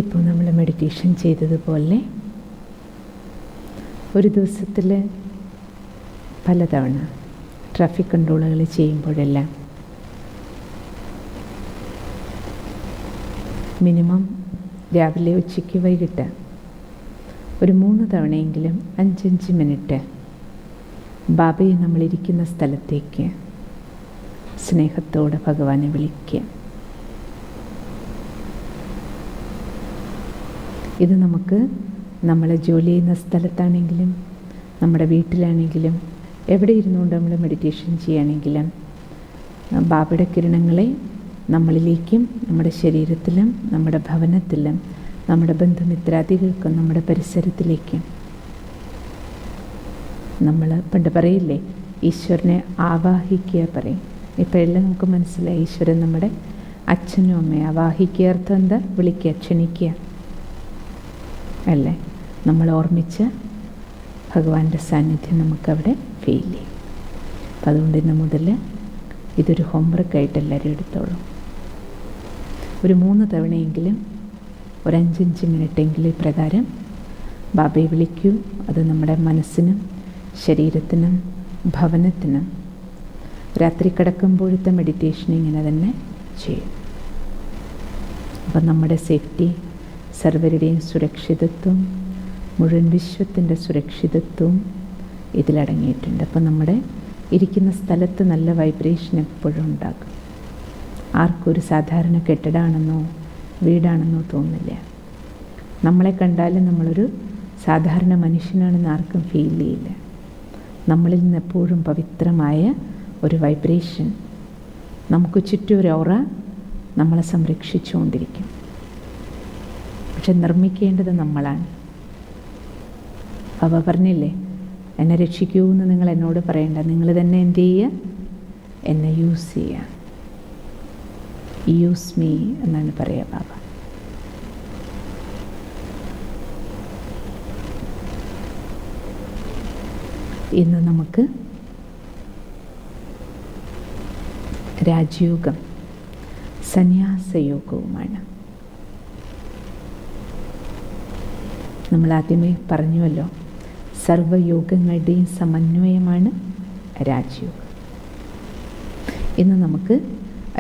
ഇപ്പോൾ നമ്മൾ മെഡിറ്റേഷൻ ചെയ്തതുപോലെ ഒരു ദിവസത്തിൽ പലതവണ ട്രാഫിക് കൺട്രോളുകൾ ചെയ്യുമ്പോഴെല്ലാം മിനിമം രാവിലെ, ഉച്ചയ്ക്ക്, വൈകിട്ട് ഒരു 3 തവണയെങ്കിലും 5-5 മിനിറ്റ് ബാബയെ നമ്മളിരിക്കുന്ന സ്ഥലത്തേക്ക് സ്നേഹത്തോടെ ഭഗവാനെ വിളിക്കുക. ഇത് നമുക്ക് നമ്മൾ ജോലി ചെയ്യുന്ന സ്ഥലത്താണെങ്കിലും നമ്മുടെ വീട്ടിലാണെങ്കിലും എവിടെ ഇരുന്നുകൊണ്ട് നമ്മൾ മെഡിറ്റേഷൻ ചെയ്യുകയാണെങ്കിലും ബാബയുടെ കിരണങ്ങളെ നമ്മളിലേക്കും നമ്മുടെ ശരീരത്തിലും നമ്മുടെ ഭവനത്തിലും നമ്മുടെ ബന്ധുമിത്രാദികൾക്കും നമ്മുടെ പരിസരത്തിലേക്കും നമ്മൾ പണ്ട് പറയില്ലേ, ഈശ്വരനെ ആവാഹിക്കുക പറയും. ഇപ്പോൾ എല്ലാം നമുക്ക് മനസ്സിലായി. ഈശ്വരൻ നമ്മുടെ അച്ഛനും അമ്മയും. ആവാഹിക്കുക അർത്ഥം എന്താ? വിളിക്കുക, ക്ഷണിക്കുക അല്ലേ? നമ്മൾ ഓർമ്മിച്ച ഭഗവാന്റെ സാന്നിധ്യം നമുക്കവിടെ ഫീൽ ചെയ്യും. അപ്പം അതുകൊണ്ട് ഇന്ന് മുതൽ ഇതൊരു ഹോംവർക്കായിട്ട് എല്ലാവരും എടുത്തോളൂ. ഒരു 3 തവണയെങ്കിലും ഒരു 5-5 മിനിറ്റെങ്കിലും പ്രകാരം ബാബയെ വിളിക്കൂ. അത് നമ്മുടെ മനസ്സിനും ശരീരത്തിനും ഭവനത്തിനും രാത്രി കിടക്കുമ്പോഴത്തെ മെഡിറ്റേഷൻ ഇങ്ങനെ തന്നെ ചെയ്യും. അപ്പം നമ്മുടെ സേഫ്റ്റി, സർവരുടെയും സുരക്ഷിതത്വം, മുഴുവൻ വിശ്വത്തിൻ്റെ സുരക്ഷിതത്വവും ഇതിലടങ്ങിയിട്ടുണ്ട്. അപ്പം നമ്മുടെ ഇരിക്കുന്ന സ്ഥലത്ത് നല്ല വൈബ്രേഷൻ എപ്പോഴും ഉണ്ടാകും. ആർക്കും ഒരു സാധാരണ കെട്ടിടമാണെന്നോ വീടാണെന്നോ തോന്നില്ല. നമ്മളെ കണ്ടാലും നമ്മളൊരു സാധാരണ മനുഷ്യനാണെന്ന് ആർക്കും ഫീൽ ചെയ്യില്ല. നമ്മളിൽ നിന്ന് എപ്പോഴും പവിത്രമായ ഒരു വൈബ്രേഷൻ, നമുക്ക് ചുറ്റും ഒരു ഓറ നമ്മളെ സംരക്ഷിച്ചുകൊണ്ടിരിക്കും. പക്ഷെ നിർമ്മിക്കേണ്ടത് നമ്മളാണ്. അവ പറഞ്ഞില്ലേ, എന്നെ രക്ഷിക്കൂ എന്ന് നിങ്ങൾ എന്നോട് പറയണ്ട, നിങ്ങൾ തന്നെ എന്ത് ചെയ്യുക? എന്നെ യൂസ് ചെയ്യുക. യൂസ് മീ എന്നാണ് പറയുക ബാബ. ഇന്ന് നമുക്ക് രാജയോഗം, സന്യാസയോഗവുമാണ്. നമ്മൾ ആദ്യമേ പറഞ്ഞുവല്ലോ, സർവയോഗങ്ങളുടെയും സമന്വയമാണ് രാജയോഗം. ഇന്ന് നമുക്ക്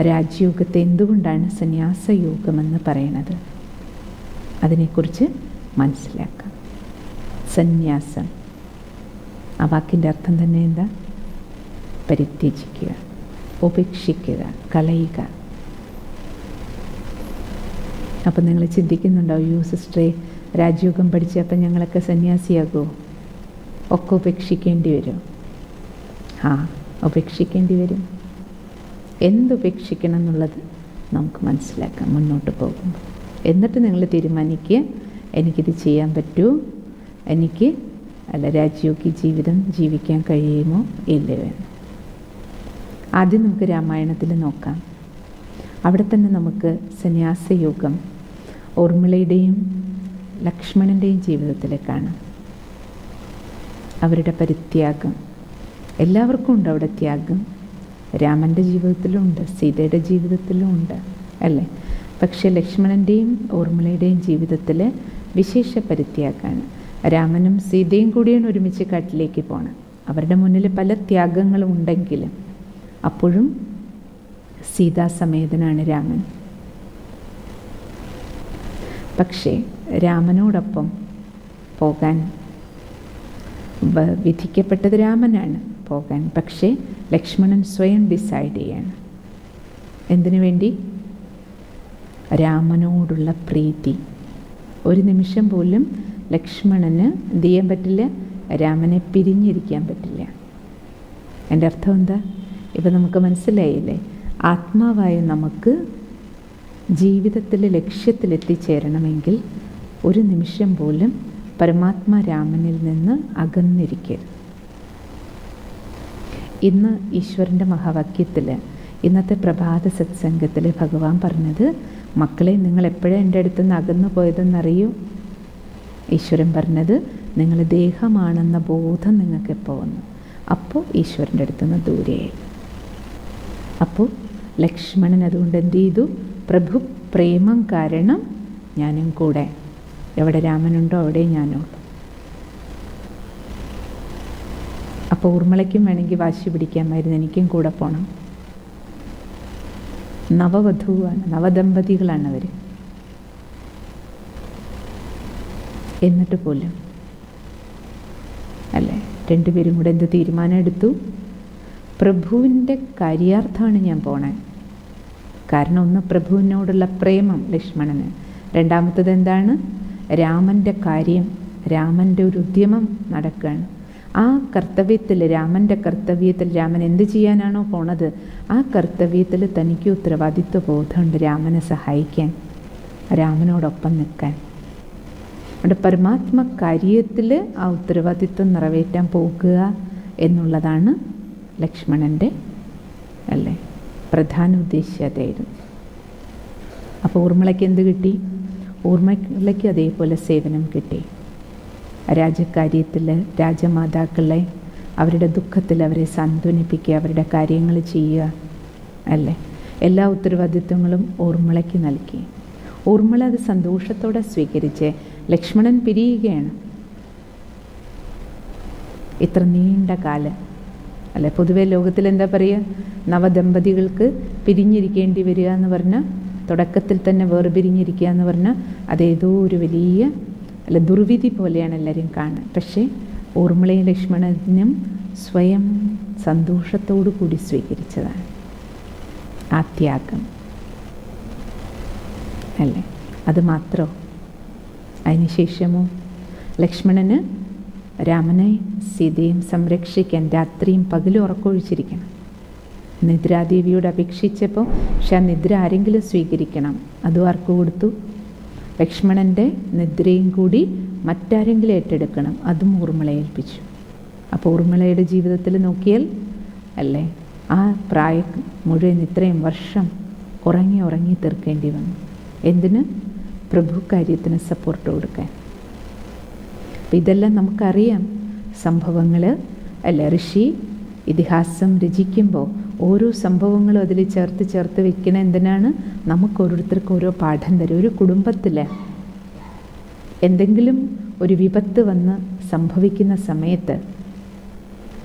രാജയോഗത്തെ എന്തുകൊണ്ടാണ് സന്യാസയോഗമെന്ന് പറയണത് അതിനെക്കുറിച്ച് മനസ്സിലാക്കാം. സന്യാസം, ആ വാക്കിൻ്റെ അർത്ഥം തന്നെ എന്താ? പരിത്യജിക്കുക, ഉപേക്ഷിക്കുക, കളയുക. അപ്പം നിങ്ങൾ ചിന്തിക്കുന്നുണ്ടാവും, യോ സിസ്റ്ററെ, രാജയോഗം പഠിച്ചപ്പോൾ ഞങ്ങളൊക്കെ സന്യാസിയാകുമോ? ഒക്കെ ഉപേക്ഷിക്കേണ്ടി വരും. ഉപേക്ഷിക്കേണ്ടി വരും. എന്തുപേക്ഷിക്കണം എന്നുള്ളത് നമുക്ക് മനസ്സിലാക്കാം മുന്നോട്ട് പോകുമ്പോൾ. എന്നിട്ട് നിങ്ങൾ തീരുമാനിക്കുക, എനിക്കിത് ചെയ്യാൻ പറ്റുമോ, എനിക്ക് രാജയോഗി ജീവിതം ജീവിക്കാൻ കഴിയുമോ ഇല്ലയോ എന്ന്. ആദ്യം നമുക്ക് രാമായണത്തിൽ നോക്കാം. അവിടെ തന്നെ നമുക്ക് സന്യാസയോഗം ഊർമിളയുടെയും ലക്ഷ്മണൻ്റെയും ജീവിതത്തിൽ കാണാം. അവരുടെ പരിത്യാഗം, എല്ലാവർക്കും ഉണ്ട് അവിടെ ത്യാഗം. രാമൻ്റെ ജീവിതത്തിലും ഉണ്ട്, സീതയുടെ ജീവിതത്തിലും ഉണ്ട് അല്ലേ? പക്ഷേ ലക്ഷ്മണൻ്റെയും ഊർമിളയുടെയും ജീവിതത്തിൽ വിശേഷ പരിത്യാഗമാണ്. രാമനും സീതയും കൂടിയാണ് ഒരുമിച്ച് കാട്ടിലേക്ക് പോകണം. അവരുടെ മുന്നിൽ പല ത്യാഗങ്ങളും ഉണ്ടെങ്കിലും അപ്പോഴും സീതാസമേതനാണ് രാമൻ. പക്ഷേ രാമനോടൊപ്പം പോകാൻ വിധിക്കപ്പെട്ടത് രാമനാണ് പോകാൻ. പക്ഷേ ലക്ഷ്മണൻ സ്വയം ഡിസൈഡ് ചെയ്യാണ്. എന്തിനു വേണ്ടി? രാമനോടുള്ള പ്രീതി. ഒരു നിമിഷം പോലും ലക്ഷ്മണന് എന്ത് ചെയ്യാൻ പറ്റില്ല? രാമനെ പിരിഞ്ഞിരിക്കാൻ പറ്റില്ല. എൻ്റെ അർത്ഥം എന്താ? ഇപ്പം നമുക്ക് മനസ്സിലായില്ലേ? ആത്മാവായ നമുക്ക് ജീവിതത്തിൽ ലക്ഷ്യത്തിലെത്തിച്ചേരണമെങ്കിൽ ഒരു നിമിഷം പോലും പരമാത്മാ രാമനിൽ നിന്ന് അകന്നിരിക്കരുത്. ഇന്ന് ഈശ്വരൻ്റെ മഹാവാക്യത്തിൽ, ഇന്നത്തെ പ്രഭാത സത്സംഗത്തിൽ ഭഗവാൻ പറഞ്ഞത്, മക്കളെ, നിങ്ങൾ എപ്പോഴാണ് എൻ്റെ അടുത്ത് നിന്ന് അകന്നു പോയതെന്നറിയൂ? ഈശ്വരൻ പറഞ്ഞത്, നിങ്ങൾ ദേഹമാണെന്ന ബോധം നിങ്ങൾക്ക് എപ്പോൾ വന്നു, അപ്പോൾ ഈശ്വരൻ്റെ അടുത്തുനിന്ന് ദൂരെയായി. അപ്പോൾ ലക്ഷ്മണൻ അതുകൊണ്ട് എന്ത് ചെയ്തു? പ്രഭു പ്രേമം കാരണം ഞാനും കൂടെ. എവിടെ രാമനുണ്ടോ അവിടെ ഞാനുള്ളൂ. അപ്പോൾ ഊർമിളയ്ക്കും വേണമെങ്കിൽ വാശി പിടിക്കാമായിരുന്നു, എനിക്കും കൂടെ പോകണം. നവവധുവാണ്, നവദമ്പതികളാണ് അവർ. എന്നിട്ട് പോലും അല്ലേ, രണ്ടുപേരും കൂടെ എന്ത് തീരുമാനം എടുത്തു? പ്രഭുവിൻ്റെ കാര്യാർത്ഥമാണ് ഞാൻ പോണേ. കാരണം ഒന്ന് പ്രഭുവിനോടുള്ള പ്രേമം ലക്ഷ്മണന്, രണ്ടാമത്തത് എന്താണ്? രാമൻ്റെ കാര്യം, രാമൻ്റെ ഒരു ഉദ്യമം നടക്കുകയാണ്. ആ കർത്തവ്യത്തിൽ, രാമൻ്റെ കർത്തവ്യത്തിൽ, രാമൻ എന്ത് ചെയ്യാനാണോ പോണത് ആ കർത്തവ്യത്തിൽ തനിക്ക് ഉത്തരവാദിത്വ ബോധമുണ്ട്, രാമനെ സഹായിക്കാൻ, രാമനോടൊപ്പം നിൽക്കാൻ. അവിടെ പരമാത്മ കാര്യത്തിൽ ആ ഉത്തരവാദിത്വം നിറവേറ്റാൻ പോകുക എന്നുള്ളതാണ് ലക്ഷ്മണൻ്റെ അല്ലേ പ്രധാന ഉദ്ദേശ്യം. അതായിരുന്നു. അപ്പോൾ ഊർമിളയ്ക്ക് എന്ത് കിട്ടി? ഊർമിളയ്ക്ക് അതേപോലെ സേവനം കിട്ടി. രാജകാര്യത്തിൽ രാജമാതാക്കളെ അവരുടെ ദുഃഖത്തിൽ അവരെ സാന്ത്വനിപ്പിക്കുക, അവരുടെ കാര്യങ്ങൾ ചെയ്യുക അല്ലേ. എല്ലാ ഉത്തരവാദിത്വങ്ങളും ഊർമിളയ്ക്ക് നൽകി. ഊർമിള അത് സന്തോഷത്തോടെ സ്വീകരിച്ച് ലക്ഷ്മണൻ പിരിയുകയാണ്. ഇത്ര നീണ്ട കാലം അല്ലെ. പൊതുവെ ലോകത്തിൽ എന്താ പറയുക, നവദമ്പതികൾക്ക് പിരിഞ്ഞിരിക്കേണ്ടി വരിക എന്ന് പറഞ്ഞാൽ, തുടക്കത്തിൽ തന്നെ വേർപിരിഞ്ഞിരിക്കുക എന്ന് പറഞ്ഞാൽ അതേതോ ഒരു വലിയ അല്ല ദുർവിധി പോലെയാണ് എല്ലാവരും കാണുക. പക്ഷേ ഊർമിളയും ലക്ഷ്മണനും സ്വയം സന്തോഷത്തോടു കൂടി സ്വീകരിച്ചതാണ് ആ ത്യാഗം അല്ലേ. അത് മാത്രമോ, അതിനുശേഷമോ ലക്ഷ്മണന് രാമനെ സീതയും സംരക്ഷിക്കാൻ രാത്രിയും പകലും ഉറക്കമൊഴിച്ചിരിക്കണം. നിദ്രാദേവിയോട് അപേക്ഷിച്ചപ്പോൾ, പക്ഷെ ആ നിദ്ര ആരെങ്കിലും സ്വീകരിക്കണം. അതും ആർക്ക് കൊടുത്തു? ലക്ഷ്മണൻ്റെ നിദ്രയും കൂടി മറ്റാരെങ്കിലും ഏറ്റെടുക്കണം. അതും ഊർമിളയെ ഏൽപ്പിച്ചു. അപ്പോൾ ഊർമിളയുടെ ജീവിതത്തിൽ നോക്കിയാൽ അല്ലേ, ആ പ്രായം മുഴുവൻ ഇത്രയും വർഷം ഉറങ്ങി തീർക്കേണ്ടി വന്നു. എന്തിന്? പ്രഭു കാര്യത്തിന് സപ്പോർട്ട് കൊടുക്കാൻ. അപ്പം ഇതെല്ലാം നമുക്കറിയാം സംഭവങ്ങൾ അല്ലേ. ഋഷി ഇതിഹാസം രചിക്കുമ്പോൾ ഓരോ സംഭവങ്ങളും അതിൽ ചേർത്ത് വെക്കണ എന്തിനാണ്? നമുക്ക് ഓരോരുത്തർക്കും ഓരോ പാഠം തരും. ഒരു കുടുംബത്തിൽ എന്തെങ്കിലും ഒരു വിപത്ത് വന്ന് സംഭവിക്കുന്ന സമയത്ത്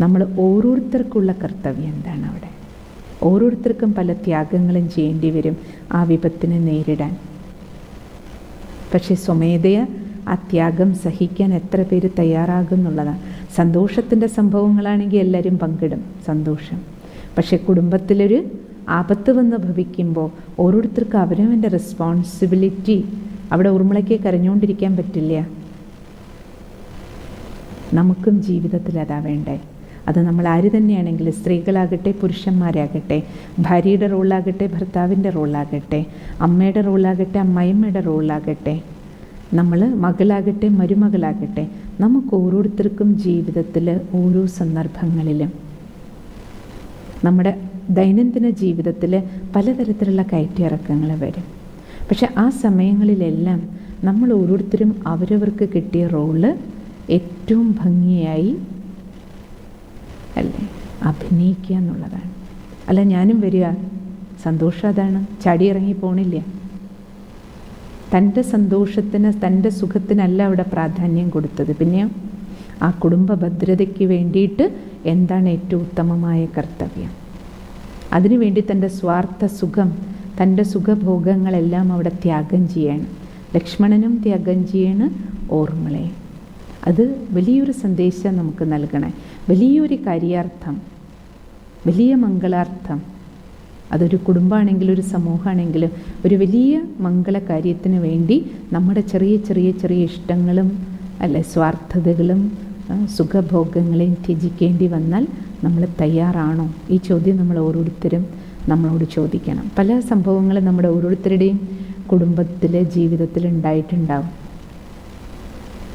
നമ്മൾ ഓരോരുത്തർക്കുള്ള കർത്തവ്യം എന്താണ്? അവിടെ ഓരോരുത്തർക്കും പല ത്യാഗങ്ങളും ചെയ്യേണ്ടി വരും ആ വിപത്തിനെ നേരിടാൻ. പക്ഷെ സ്വമേധയാ ആ ത്യാഗം സഹിക്കാൻ എത്ര പേര് തയ്യാറാകുന്നുള്ളതാണ്. സന്തോഷത്തിൻ്റെ സംഭവങ്ങളാണെങ്കിൽ എല്ലാവരും പങ്കിടും സന്തോഷം. പക്ഷെ കുടുംബത്തിലൊരു ആപത്ത് വന്ന് ഭവിക്കുമ്പോൾ ഓരോരുത്തർക്കും അവരവൻ്റെ റെസ്പോൺസിബിലിറ്റി. അവിടെ ഊർമിളയ്ക്ക് കരഞ്ഞുകൊണ്ടിരിക്കാൻ പറ്റില്ല. നമുക്കും ജീവിതത്തിൽ അതാ വേണ്ടേ. അത് നമ്മൾ ആര് തന്നെയാണെങ്കിലും, സ്ത്രീകളാകട്ടെ പുരുഷന്മാരാകട്ടെ, ഭാര്യയുടെ റോളാകട്ടെ ഭർത്താവിൻ്റെ റോളാകട്ടെ, അമ്മയുടെ റോളാകട്ടെ അമ്മായിമ്മയുടെ റോളാകട്ടെ, നമ്മൾ മകളാകട്ടെ മരുമകളാകട്ടെ, നമുക്ക് ഓരോരുത്തർക്കും ജീവിതത്തിൽ ഓരോ സന്ദർഭങ്ങളിലും നമ്മുടെ ദൈനംദിന ജീവിതത്തിൽ പലതരത്തിലുള്ള കയറ്റിറക്കങ്ങൾ വരും. പക്ഷെ ആ സമയങ്ങളിലെല്ലാം നമ്മൾ ഓരോരുത്തരും അവരവർക്ക് കിട്ടിയ റോള് ഏറ്റവും ഭംഗിയായി അല്ലേ അഭിനയിക്കുക എന്നുള്ളതാണ്. അല്ല ഞാനും വരിക, സന്തോഷം അതാണ്, ചാടിയിറങ്ങി പോണില്ല. തൻ്റെ സന്തോഷത്തിന് തൻ്റെ സുഖത്തിനല്ല അവിടെ പ്രാധാന്യം കൊടുത്തത്. പിന്നെ ആ കുടുംബ ഭദ്രതയ്ക്ക് വേണ്ടിയിട്ട് എന്താണ് ഏറ്റവും ഉത്തമമായ കർത്തവ്യം, അതിനുവേണ്ടി തൻ്റെ സ്വാർത്ഥ സുഖം, തൻ്റെ സുഖഭോഗങ്ങളെല്ലാം അവിടെ ത്യാഗം ചെയ്യണം. ലക്ഷ്മണനും ത്യാഗം ചെയ്യണം, ഊർമിളയും. അത് വലിയൊരു സന്ദേശം നമുക്ക് നൽകണേ, വലിയൊരു കാര്യാർത്ഥം, വലിയ മംഗളാർത്ഥം. അതൊരു കുടുംബമാണെങ്കിലും ഒരു സമൂഹമാണെങ്കിലും ഒരു വലിയ മംഗളകാര്യത്തിന് വേണ്ടി നമ്മുടെ ചെറിയ ചെറിയ ചെറിയ ഇഷ്ടങ്ങളും അല്ലെ സ്വാർത്ഥതകളും സുഖഭോഗങ്ങളെയും ത്യജിക്കേണ്ടി വന്നാൽ നമ്മൾ തയ്യാറാണോ? ഈ ചോദ്യം നമ്മൾ ഓരോരുത്തരും നമ്മളോട് ചോദിക്കണം. പല സംഭവങ്ങളും നമ്മുടെ ഓരോരുത്തരുടെയും കുടുംബത്തിലെ ജീവിതത്തിൽ ഉണ്ടായിട്ടുണ്ടാവും.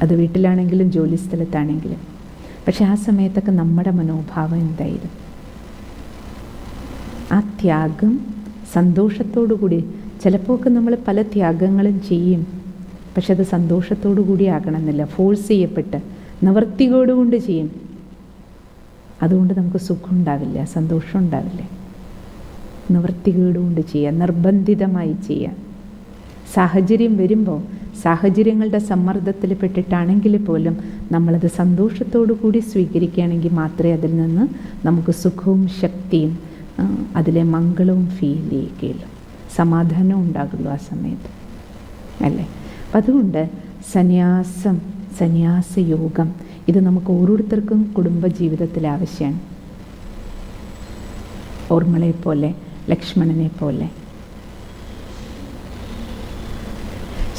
അത് വീട്ടിലാണെങ്കിലും ജോലി സ്ഥലത്താണെങ്കിലും. പക്ഷെ ആ സമയത്തൊക്കെ നമ്മുടെ മനോഭാവം എന്തായിരുന്നു? ആ ത്യാഗം സന്തോഷത്തോടു കൂടി, ചിലപ്പോൾ ഒക്കെ നമ്മൾ പല ത്യാഗങ്ങളും ചെയ്യും, പക്ഷെ അത് സന്തോഷത്തോടു കൂടി ആകണമെന്നില്ല. ഫോഴ്സ് ചെയ്യപ്പെട്ട് നിവർത്തികോടുകൊണ്ട് ചെയ്യും. അതുകൊണ്ട് നമുക്ക് സുഖം ഉണ്ടാവില്ല, സന്തോഷം ഉണ്ടാവില്ല. നിവർത്തികേടുകൊണ്ട് ചെയ്യുക, നിർബന്ധിതമായി ചെയ്യുക. സാഹചര്യം വരുമ്പോൾ സാഹചര്യങ്ങളുടെ സമ്മർദ്ദത്തിൽ പെട്ടിട്ടാണെങ്കിൽ പോലും നമ്മളത് സന്തോഷത്തോടു കൂടി സ്വീകരിക്കുകയാണെങ്കിൽ മാത്രമേ അതിൽ നിന്ന് നമുക്ക് സുഖവും ശക്തിയും അതിലെ മംഗളവും ഫീൽ ചെയ്യുകയുള്ളൂ, സമാധാനവും ഉണ്ടാകുള്ളൂ ആ സമയത്ത്, അല്ലേ? അപ്പം അതുകൊണ്ട് സന്യാസയോഗം ഇത് നമുക്ക് ഓരോരുത്തർക്കും കുടുംബജീവിതത്തിൽ ആവശ്യമാണ്. ഊർമിളയെപ്പോലെ, ലക്ഷ്മണനെപ്പോലെ.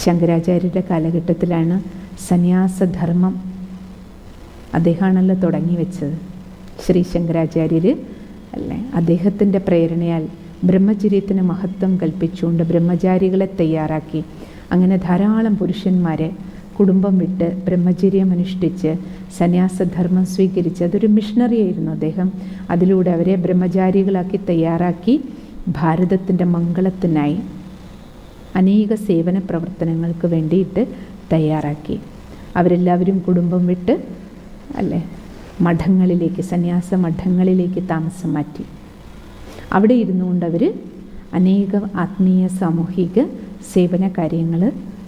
ശങ്കരാചാര്യരുടെ കാലഘട്ടത്തിലാണ് സന്യാസധർമ്മം അദ്ദേഹമാണല്ലോ തുടങ്ങി വെച്ചത്. ശ്രീ ശങ്കരാചാര്യർ അല്ലേ, അദ്ദേഹത്തിൻ്റെ പ്രേരണയാൽ ബ്രഹ്മചര്യത്തിന് മഹത്വം കൽപ്പിച്ചുകൊണ്ട് ബ്രഹ്മചാരികളെ തയ്യാറാക്കി. അങ്ങനെ ധാരാളം പുരുഷന്മാരെ കുടുംബം വിട്ട് ബ്രഹ്മചര്യം അനുഷ്ഠിച്ച് സന്യാസധർമ്മം സ്വീകരിച്ച് അതൊരു മിഷണറി ആയിരുന്നു അദ്ദേഹം. അതിലൂടെ അവരെ ബ്രഹ്മചാരികളാക്കി തയ്യാറാക്കി ഭാരതത്തിൻ്റെ മംഗളത്തിനായി അനേക സേവന പ്രവർത്തനങ്ങൾക്ക് വേണ്ടിയിട്ട് തയ്യാറാക്കി. അവരെല്ലാവരും കുടുംബം വിട്ട് അല്ലേ മഠങ്ങളിലേക്ക്, സന്യാസ മഠങ്ങളിലേക്ക് താമസം മാറ്റി. അവിടെ ഇരുന്നുകൊണ്ട് അവർ അനേകം ആത്മീയ സാമൂഹിക സേവന കാര്യങ്ങൾ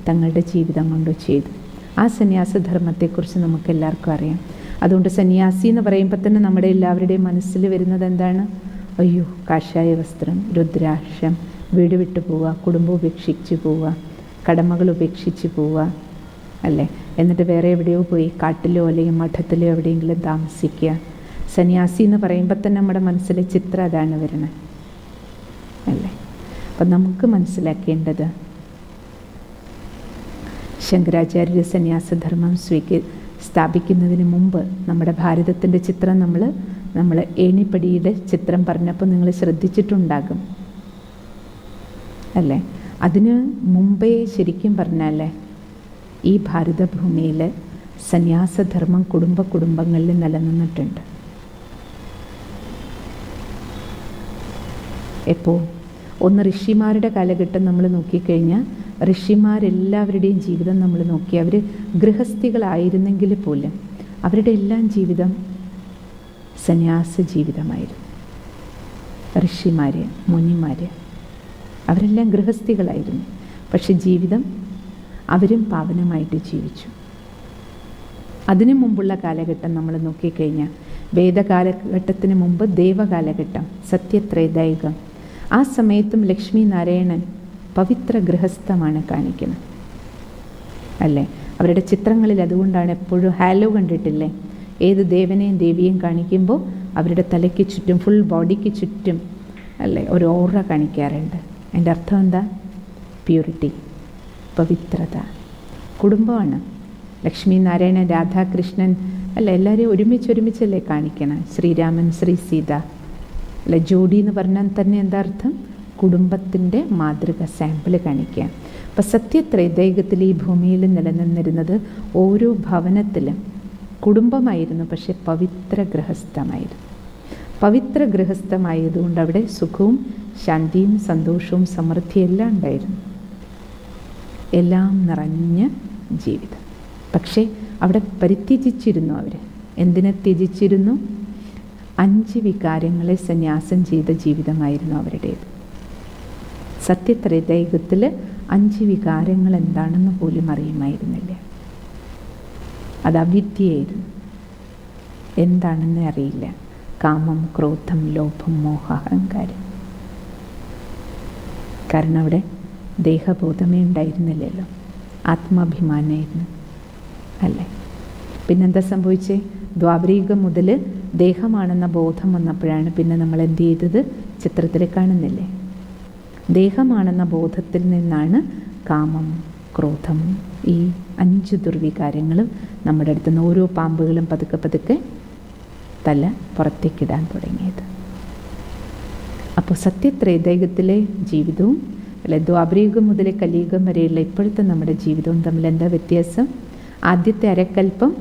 തങ്ങളുടെ ജീവിതം കൊണ്ട് ചെയ്തു. ആ സന്യാസധർമ്മത്തെക്കുറിച്ച് നമുക്ക് എല്ലാവർക്കും അറിയാം. അതുകൊണ്ട് സന്യാസി എന്ന് പറയുമ്പോൾ തന്നെ നമ്മുടെ എല്ലാവരുടെയും മനസ്സിൽ വരുന്നത് എന്താണ്? അയ്യോ, കാഷായ വസ്ത്രം, രുദ്രാക്ഷം, വീട് വിട്ടു പോവുക, കുടുംബം ഉപേക്ഷിച്ച് പോവുക, കടമകൾ ഉപേക്ഷിച്ച് പോവുക, അല്ലേ? എന്നിട്ട് വേറെ എവിടെയോ പോയി കാട്ടിലോ അല്ലെങ്കിൽ മഠത്തിലോ എവിടെയെങ്കിലും താമസിക്കുക. സന്യാസി എന്ന് പറയുമ്പോൾ തന്നെ നമ്മുടെ മനസ്സിലെ ചിത്രം അതാണ് വരുന്നത്, അല്ലേ? അപ്പം നമുക്ക് മനസ്സിലാക്കേണ്ടത് ശങ്കരാചാര്യ സന്യാസധർമ്മം സ്ഥാപിക്കുന്നതിന് മുമ്പ് നമ്മുടെ ഭാരതത്തിൻ്റെ ചിത്രം നമ്മൾ ഏണിപ്പടിയുടെ ചിത്രം പറഞ്ഞപ്പോൾ നിങ്ങൾ ശ്രദ്ധിച്ചിട്ടുണ്ടാകും, അല്ലേ? അതിന് മുമ്പേ ശരിക്കും പറഞ്ഞാൽ ഈ ഭാരതഭൂമിയിൽ സന്യാസധർമ്മം കുടുംബങ്ങളിൽ നിലനിന്നിട്ടുണ്ട്. എപ്പോൾ ഒന്ന് ഋഷിമാരുടെ കാലഘട്ടം നമ്മൾ നോക്കിക്കഴിഞ്ഞാൽ ഋഷിമാരെല്ലാവരുടെയും ജീവിതം നമ്മൾ നോക്കി, അവർ ഗൃഹസ്ഥികളായിരുന്നെങ്കിൽ പോലും അവരുടെ എല്ലാം ജീവിതം സന്യാസ ജീവിതമായിരുന്നു. ഋഷിമാർ, മുനിമാർ അവരെല്ലാം ഗൃഹസ്ഥികളായിരുന്നു, പക്ഷെ ജീവിതം അവരും പാവനമായിട്ട് ജീവിച്ചു. അതിനു മുമ്പുള്ള കാലഘട്ടം നമ്മൾ നോക്കിക്കഴിഞ്ഞാൽ വേദകാലഘട്ടത്തിന് മുമ്പ് ദേവകാലഘട്ടം, സത്യത്രേതായുഗം. ആ സമയത്തും ലക്ഷ്മി നാരായണൻ പവിത്ര ഗൃഹസ്ഥമാണ് കാണിക്കുന്നത്, അല്ലേ? അവരുടെ ചിത്രങ്ങളിൽ അതുകൊണ്ടാണ് എപ്പോഴും ഹാലോ കണ്ടിട്ടില്ലേ? ഏത് ദേവനെയും ദേവിയെയും കാണിക്കുമ്പോൾ അവരുടെ തലയ്ക്ക് ചുറ്റും, ഫുൾ ബോഡിക്ക് ചുറ്റും, അല്ലേ, ഒരു ഓറ കാണിക്കാറുണ്ട്. അതിൻ്റെ അർത്ഥം എന്താ? പ്യൂരിറ്റി, പവിത്രത. കുടുംബമാണ്. ലക്ഷ്മി നാരായണൻ, രാധാകൃഷ്ണൻ, അല്ല, എല്ലാവരെയും ഒരുമിച്ചല്ലേ കാണിക്കണം. ശ്രീരാമൻ, ശ്രീ സീത, അല്ല, ജോഡി എന്ന് പറഞ്ഞാൽ തന്നെ എന്താ അർത്ഥം? കുടുംബത്തിൻ്റെ മാതൃക, സാമ്പിൾ കാണിക്കുക. അപ്പം സത്യത്രൈതൈകത്തിൽ ഈ ഭൂമിയിൽ നിലനിന്നിരുന്നത് ഓരോ ഭവനത്തിലും കുടുംബമായിരുന്നു, പക്ഷെ പവിത്ര ഗൃഹസ്ഥമായിരുന്നു. പവിത്ര ഗൃഹസ്ഥമായതുകൊണ്ട് അവിടെ സുഖവും ശാന്തിയും സന്തോഷവും സമൃദ്ധിയും എല്ലാം ഉണ്ടായിരുന്നു, എല്ലാം നിറഞ്ഞ ജീവിതം. പക്ഷേ അവിടെ പരിത്യജിച്ചിരുന്നു. അവർ എന്തിനെ ത്യജിച്ചിരുന്നു? 5 വികാരങ്ങളെ സന്യാസം ചെയ്ത ജീവിതമായിരുന്നു അവരുടേത്. സത്യത്രൈതൈകത്തിൽ 5 വികാരങ്ങൾ എന്താണെന്ന് പോലും അറിയുമായിരുന്നില്ല. അത് അവിദ്യയായിരുന്നു, എന്താണെന്ന് അറിയില്ല. കാമം, ക്രോധം, ലോഭം, മോഹ, അഹങ്കാരം. കാരണം അവിടെ ദേഹബോധമേ ഉണ്ടായിരുന്നില്ലല്ലോ, ആത്മാഭിമാനമായിരുന്നു, അല്ലേ? പിന്നെന്താ സംഭവിച്ചേ? ദ്വാപരയുഗം മുതൽ ദേഹമാണെന്ന ബോധം വന്നപ്പോഴാണ് പിന്നെ നമ്മൾ എന്ത് ചെയ്തത്? ചിത്രത്തിൽ കാണുന്നില്ലേ? ദേഹമാണെന്ന ബോധത്തിൽ നിന്നാണ് കാമം, ക്രോധം, ഈ 5 ദുർവികാരങ്ങളും നമ്മുടെ അടുത്ത് നിന്ന് ഓരോ പാമ്പുകളും പതുക്കെ തല പുറത്തേക്കിടാൻ തുടങ്ങിയത്. അപ്പോൾ സത്യത്രൈതൈകത്തിലെ ജീവിതവും അല്ലെ ദ്വാപരയുഗം മുതൽ കലിയുഗം വരെയുള്ള ഇപ്പോഴത്തെ നമ്മുടെ ജീവിതവും തമ്മിൽ എന്താ വ്യത്യാസം? ആദ്യത്തെ അരക്കൽപ്പം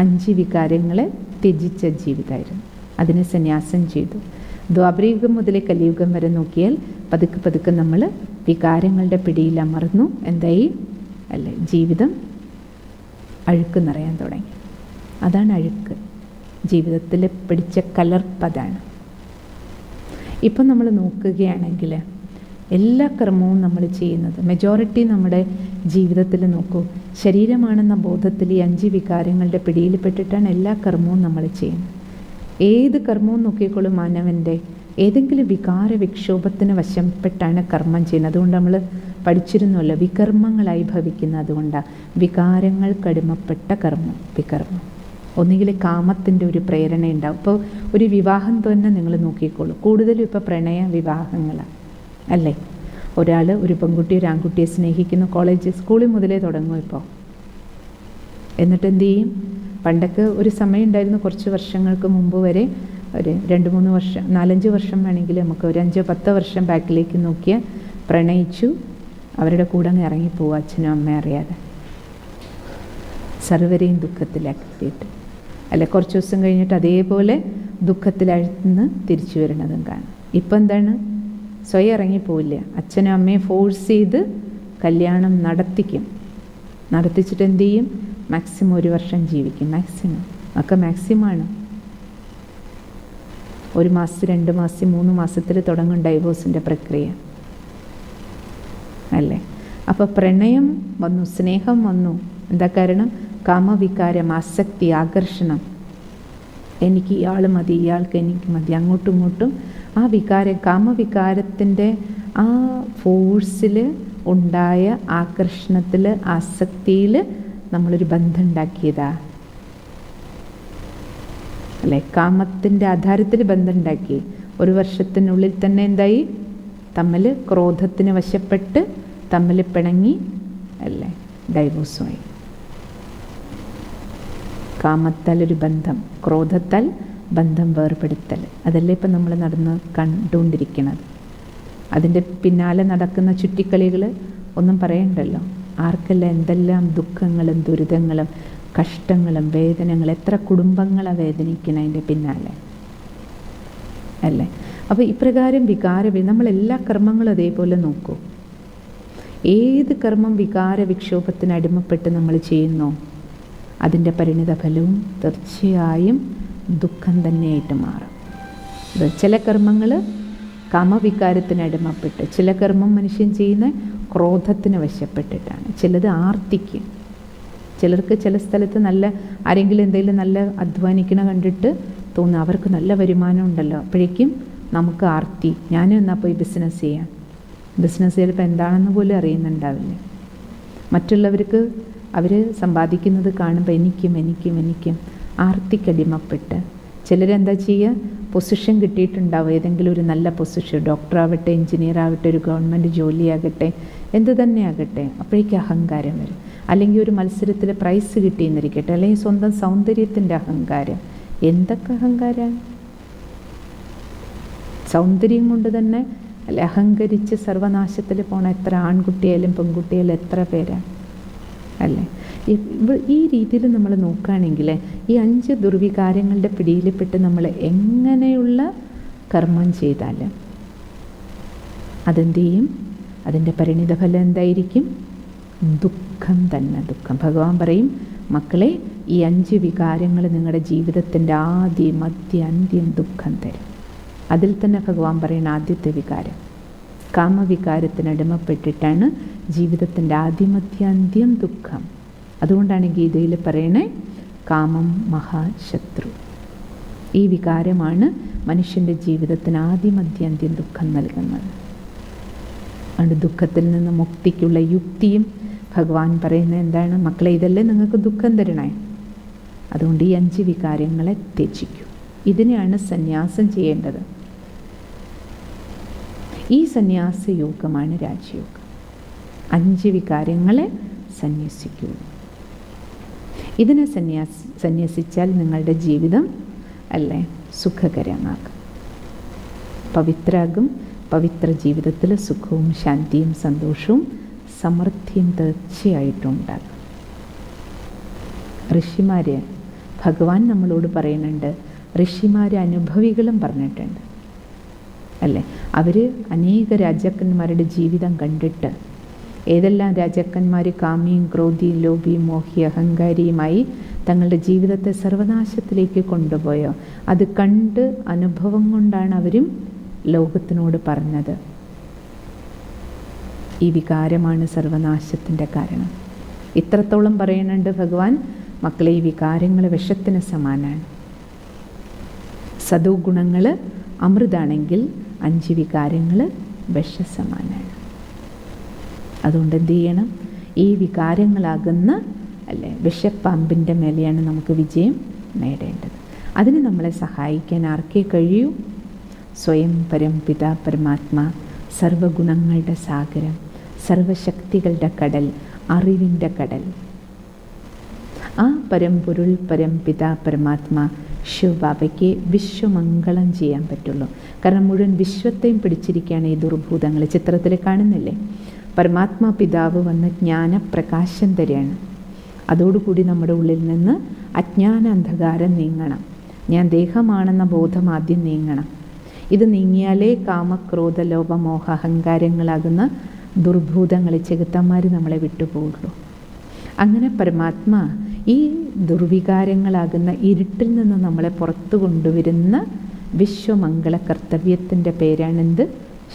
5 വികാരങ്ങളെ ത്യജിച്ച ജീവിതമായിരുന്നു, അതിനെ സന്യാസം ചെയ്തു. ദ്വാപരയുഗം മുതൽ കലിയുഗം വരെ നോക്കിയാൽ പതുക്കെ നമ്മൾ വികാരങ്ങളുടെ പിടിയിൽ അമർന്നു. എന്തായി? അല്ലേ, ജീവിതം അഴുക്ക് നിറയാൻ തുടങ്ങി. അതാണ് അഴുക്ക്, ജീവിതത്തിൽ പിടിച്ച കലർപ്പതാണ്. ഇപ്പം നമ്മൾ നോക്കുകയാണെങ്കിൽ എല്ലാ കർമ്മവും നമ്മൾ ചെയ്യുന്നത്. മെജോറിറ്റി നമ്മുടെ ജീവിതത്തിൽ നോക്കൂ, ശരീരമാണെന്ന ബോധത്തിൽ ഈ 5 വികാരങ്ങളുടെ പിടിയിൽപ്പെട്ടിട്ടാണ് എല്ലാ കർമ്മവും നമ്മൾ ചെയ്യുന്നത്. ഏത് കർമ്മവും നോക്കിക്കോളും, മാനവൻ്റെ ഏതെങ്കിലും വികാര വിക്ഷോഭത്തിന് വശപ്പെട്ടാണ് കർമ്മം ചെയ്യുന്നത്. അതുകൊണ്ട് നമ്മൾ പഠിച്ചിരുന്നല്ലോ, വികർമ്മങ്ങളായി ഭവിക്കുന്നത് അതുകൊണ്ടാണ്. വികാരങ്ങൾക്കടിമപ്പെട്ട കർമ്മം വികർമ്മം. ഒന്നുകിൽ കാമത്തിൻ്റെ ഒരു പ്രേരണ ഉണ്ടാവും. ഇപ്പോൾ ഒരു വിവാഹം തന്നെ നിങ്ങൾ നോക്കിക്കോളൂ, കൂടുതലും ഇപ്പോൾ പ്രണയ വിവാഹങ്ങളാണ് അല്ലേ. ഒരാൾ ഒരു പെൺകുട്ടി ഒരു ആൺകുട്ടിയെ സ്നേഹിക്കുന്നു, കോളേജ് സ്കൂളിൽ മുതലേ തുടങ്ങും ഇപ്പോൾ. എന്നിട്ട് എന്തു ചെയ്യും? പണ്ടൊക്കെ ഒരു സമയം ഉണ്ടായിരുന്നു, കുറച്ച് വർഷങ്ങൾക്ക് മുമ്പ് വരെ, ഒരു 2-3 വർഷം 4-5 വർഷം വേണമെങ്കിൽ നമുക്ക് ഒരു 5-10 വർഷം ബാക്കിലേക്ക് നോക്കിയാൽ പ്രണയിച്ചു, അവരുടെ കൂടെ അങ്ങ് ഇറങ്ങിപ്പോവുക, അച്ഛനും അമ്മയും അറിയാതെ, സർവരെയും ദുഃഖത്തിലാക്കിയിട്ട്. അല്ലെ, കുറച്ച് ദിവസം കഴിഞ്ഞിട്ട് അതേപോലെ ദുഃഖത്തിലാഴ്ന്ന് തിരിച്ചു വരുന്നതും കാണും. ഇപ്പം എന്താണ്? സ്വയം ഇറങ്ങിപ്പോവില്ല, അച്ഛനും അമ്മയെ ഫോഴ്സ് ചെയ്ത് കല്യാണം നടത്തിച്ചിട്ട് എന്തു ചെയ്യും? മാക്സിമം 1 വർഷം ജീവിക്കും, മാക്സിമം. ഒക്കെ മാക്സിമമാണ്. 1 മാസം 2 മാസം 3 മാസത്തിൽ തുടങ്ങും ഡൈവോഴ്സിൻ്റെ പ്രക്രിയ അല്ലേ. അപ്പോൾ പ്രണയം വന്നു, സ്നേഹം വന്നു. എന്താ കാരണം? കാമവികാരം, ആസക്തി, ആകർഷണം. എനിക്ക് ഇയാൾ മതി, ഇയാൾക്ക് എനിക്ക് മതി, അങ്ങോട്ടും ഇങ്ങോട്ടും ആ വികാരം, കാമവികാരത്തിൻ്റെ ആ ഫോഴ്സിൽ ഉണ്ടായ ആകർഷണത്തിൽ, ആസക്തിയിൽ നമ്മളൊരു ബന്ധം ഉണ്ടാക്കിയതാ അല്ലേ. കാമത്തിൻ്റെ ആധാരത്തിൽ ബന്ധം ഉണ്ടാക്കി. 1 വർഷത്തിനുള്ളിൽ തന്നെ എന്തായി? തമ്മിൽ ക്രോധത്തിന് വശപ്പെട്ട് തമ്മിൽ പിണങ്ങി അല്ലേ, ഡൈവോഴ്സുമായി. കാമത്താൽ ഒരു ബന്ധം, ക്രോധത്താൽ ബന്ധം വേർപെടുത്തൽ, അതല്ലേ ഇപ്പം നമ്മൾ കണ്ടുകൊണ്ടിരിക്കുന്നത്. അതിൻ്റെ പിന്നാലെ നടക്കുന്ന ചുറ്റിക്കളികൾ ഒന്നും പറയണ്ടല്ലോ. ആർക്കെല്ലാം എന്തെല്ലാം ദുഃഖങ്ങളും ദുരിതങ്ങളും കഷ്ടങ്ങളും വേദനകളും, എത്ര കുടുംബങ്ങളാണ് വേദനിക്കണം അതിൻ്റെ പിന്നാലെ അല്ലേ. അപ്പോൾ ഇപ്രകാരം നമ്മളെല്ലാ കർമ്മങ്ങളും അതേപോലെ നോക്കൂ. ഏത് കർമ്മം വികാര വിക്ഷോഭത്തിന് അടിമപ്പെട്ട് നമ്മൾ ചെയ്യുന്നോ അതിൻ്റെ പരിണിത ഫലവും തീർച്ചയായും ദുഃഖം തന്നെയായിട്ട് മാറും. ചില കർമ്മങ്ങൾ കാമവികാരത്തിന് അടിമപ്പെട്ട്, ചില കർമ്മം മനുഷ്യൻ ചെയ്യുന്ന ക്രോധത്തിന് വശപ്പെട്ടിട്ടാണ്, ചിലത് ആർത്തിക്ക്. ചിലർക്ക് ചില സ്ഥലത്ത് ആരെങ്കിലും എന്തെങ്കിലും നല്ല അധ്വാനിക്കണ കണ്ടിട്ട് തോന്നുന്നു അവർക്ക് നല്ല വരുമാനം ഉണ്ടല്ലോ, അപ്പോഴേക്കും നമുക്ക് ആർത്തി, ഞാനും എന്നാൽ പോയി ബിസിനസ് ചെയ്യാം. ബിസിനസ് ചിലപ്പോൾ എന്താണെന്ന് പോലും അറിയുന്നുണ്ടാവില്ല. മറ്റുള്ളവർക്ക് അവർ സമ്പാദിക്കുന്നത് കാണുമ്പോൾ എനിക്കും ആർത്തിക്കടിമപ്പെട്ട് ചിലരെന്താ ചെയ്യുക? പൊസിഷൻ കിട്ടിയിട്ടുണ്ടാവും, ഏതെങ്കിലും ഒരു നല്ല പൊസിഷൻ, ഡോക്ടറാവട്ടെ, എഞ്ചിനീയർ ആവട്ടെ, ഒരു ഗവൺമെൻറ് ജോലിയാകട്ടെ, എന്ത് തന്നെ ആകട്ടെ, അപ്പോഴേക്കും അഹങ്കാരം വരും. അല്ലെങ്കിൽ ഒരു മത്സരത്തിൽ പ്രൈസ് കിട്ടിയെന്നിരിക്കട്ടെ, അല്ലെങ്കിൽ സ്വന്തം സൗന്ദര്യത്തിൻ്റെ അഹങ്കാരം. എന്തൊക്കെ അഹങ്കാരമാണ്! സൗന്ദര്യം കൊണ്ട് തന്നെ അല്ലെ അഹങ്കരിച്ച് സർവനാശത്തിൽ പോണ എത്ര ആൺകുട്ടിയായാലും പെൺകുട്ടിയായാലും എത്ര പേരാണ് അല്ലേ. ഈ രീതിയിൽ നമ്മൾ നോക്കുകയാണെങ്കിൽ ഈ 5 ദുർവികാരങ്ങളുടെ പിടിയിൽപ്പെട്ട് നമ്മൾ എങ്ങനെയുള്ള കർമ്മം ചെയ്താൽ അതെന്ത് ചെയ്യും? അതിൻ്റെ പരിണിത ഫലം എന്തായിരിക്കും? ദുഃഖം തന്നെ, ദുഃഖം. ഭഗവാൻ പറയും, മക്കളെ, ഈ 5 വികാരങ്ങൾ നിങ്ങളുടെ ജീവിതത്തിൻ്റെ ആദ്യ മധ്യ അന്ത്യം ദുഃഖം തരും. അതിൽ തന്നെ ഭഗവാൻ പറയുന്ന ആദ്യത്തെ വികാരം കാമവികാരത്തിനടിമപ്പെട്ടിട്ടാണ് ജീവിതത്തിൻ്റെ ആദ്യമധ്യാന്ത്യം ദുഃഖം. അതുകൊണ്ടാണ് ഗീതയിൽ പറയണേ, കാമം മഹാശത്രു. ഈ വികാരമാണ് മനുഷ്യൻ്റെ ജീവിതത്തിന് ആദ്യമധ്യാന്ത്യം ദുഃഖം നൽകുന്നത്. അതുകൊണ്ട് ദുഃഖത്തിൽ നിന്ന് മുക്തിക്കുള്ള യുക്തിയും ഭഗവാൻ പറയുന്നത് എന്താണ്? മക്കളെ, ഇതല്ലേ നിങ്ങൾക്ക് ദുഃഖം തരണേ, അതുകൊണ്ട് ഈ 5 വികാരങ്ങളെ ത്യജിക്കൂ. ഇതിനെയാണ് സന്യാസം ചെയ്യേണ്ടത്. ഈ സന്യാസ യോഗമാണ് രാജയോഗം. 5 വികാരങ്ങളെ സന്യസിക്കൂ. ഇതിനെ സന്യസിച്ചാൽ നിങ്ങളുടെ ജീവിതം അല്ലേ സുഖകരമാകും, പവിത്രാകും. പവിത്ര ജീവിതത്തിൽ സുഖവും ശാന്തിയും സന്തോഷവും സമൃദ്ധിയും തീർച്ചയായിട്ടും ഉണ്ടാകും. ഋഷിമാർ, ഭഗവാൻ നമ്മളോട് പറയുന്നുണ്ട്, ഋഷിമാർ അനുഭവികളും പറഞ്ഞിട്ടുണ്ട് അല്ലേ. അവർ അനേക രാജാക്കന്മാരുടെ ജീവിതം കണ്ടിട്ട്, ഏതെല്ലാം രാജാക്കന്മാർ കാമിയും ക്രോധിയും ലോഭിയും മോഹി അഹങ്കാരിയുമായി തങ്ങളുടെ ജീവിതത്തെ സർവനാശത്തിലേക്ക് കൊണ്ടുപോയോ, അത് കണ്ട് അനുഭവം കൊണ്ടാണ് അവരും ലോകത്തിനോട് പറഞ്ഞത്. ഈ വികാരമാണ് സർവനാശത്തിൻ്റെ കാരണം. ഇത്രത്തോളം പറയുന്നുണ്ട് ഭഗവാൻ, മക്കളെ ഈ വികാരങ്ങൾ വിഷത്തിന് സമാനാണ്. സദോ ഗുണങ്ങൾ അമൃതാണെങ്കിൽ 5 വികാരങ്ങൾ വിഷസമാനാണ്. അതുകൊണ്ട് എന്ത് ചെയ്യണം? ഈ വികാരങ്ങളാകുന്ന വിഷപ്പാമ്പിൻ്റെ മേലെയാണ് നമുക്ക് വിജയം നേടേണ്ടത്. അതിന് നമ്മളെ സഹായിക്കാൻ ആർക്കേ കഴിയൂ? സ്വയം പരംപിതാ പരമാത്മാ, സർവഗുണങ്ങളുടെ സാഗരം, സർവശക്തികളുടെ കടൽ, അറിവിൻ്റെ കടൽ. ആ പരമ്പൊരുൾ പരംപിതാ പരമാത്മാ ശിവബാബയ്ക്ക് വിശ്വമംഗളം ചെയ്യാൻ പറ്റുള്ളൂ. കാരണം മുഴുവൻ വിശ്വത്തെയും പിടിച്ചിരിക്കുകയാണ് ഈ ദുർഭൂതങ്ങൾ. ചിത്രത്തിൽ കാണുന്നില്ലേ? പരമാത്മാ പിതാവ് വന്ന് ജ്ഞാനപ്രകാശം തരികയാണ്. അതോടുകൂടി നമ്മുടെ ഉള്ളിൽ നിന്ന് അജ്ഞാന അന്ധകാരം നീങ്ങണം. ഞാൻ ദേഹമാണെന്ന ബോധം ആദ്യം നീങ്ങണം. ഇത് നീങ്ങിയാലേ കാമക്രോധ ലോഭ മോഹ അഹങ്കാരങ്ങളാകുന്ന ദുർഭൂതങ്ങൾ, ചെകുത്തന്മാർ നമ്മളെ വിട്ടുപോകുള്ളൂ. അങ്ങനെ പരമാത്മാ ഈ ദുർവികാരങ്ങളാകുന്ന ഇരുട്ടിൽ നിന്ന് നമ്മളെ പുറത്തു കൊണ്ടുവരുന്ന വിശ്വമംഗള കർത്തവ്യത്തിൻ്റെ പേരാണെന്ത്?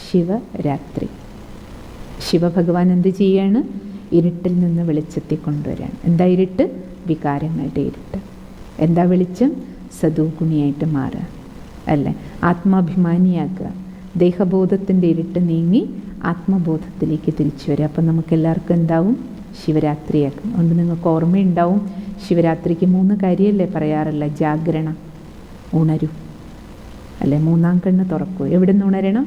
ശിവരാത്രി. ശിവഭഗവാൻ എന്ത് ചെയ്യാണ്? ഇരുട്ടിൽ നിന്ന് വെളിച്ചത്തിൽ കൊണ്ടുവരാൻ. എന്താ ഇരുട്ട്? വികാരങ്ങളുടെ ഇരുട്ട്. എന്താ വെളിച്ചം? സദോഗുണിയായിട്ട് മാറുക, അല്ലേ? ആത്മാഭിമാനിയാക്കുക. ദേഹബോധത്തിൻ്റെ ഇരുട്ട് നീങ്ങി ആത്മബോധത്തിലേക്ക് തിരിച്ചു വരിക. അപ്പം നമുക്കെല്ലാവർക്കും എന്താവും? ശിവരാത്രിയാക്കും. അതുകൊണ്ട് നിങ്ങൾക്ക് ഓർമ്മയുണ്ടാവും, ശിവരാത്രിക്ക് 3 കാര്യമല്ലേ പറയാറില്ല? ജാഗരണം, ഉണരൂ, അല്ലേ? 3-ാം കണ്ണ് തുറക്കൂ. എവിടെ നിന്ന് ഉണരണം?